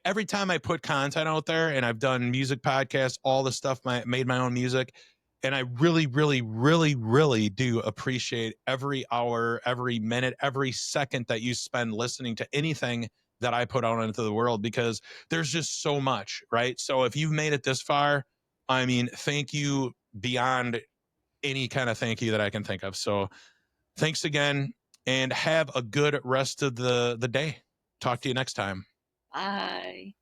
every time I put content out there, and I've done music podcasts, all the stuff, made my own music. And I really, really, really, really do appreciate every hour, every minute, every second that you spend listening to anything that I put out into the world, because there's just so much, right? So if you've made it this far, I mean, thank you beyond any kind of thank you that I can think of. So thanks again and have a good rest of the day. Talk to you next time. Bye.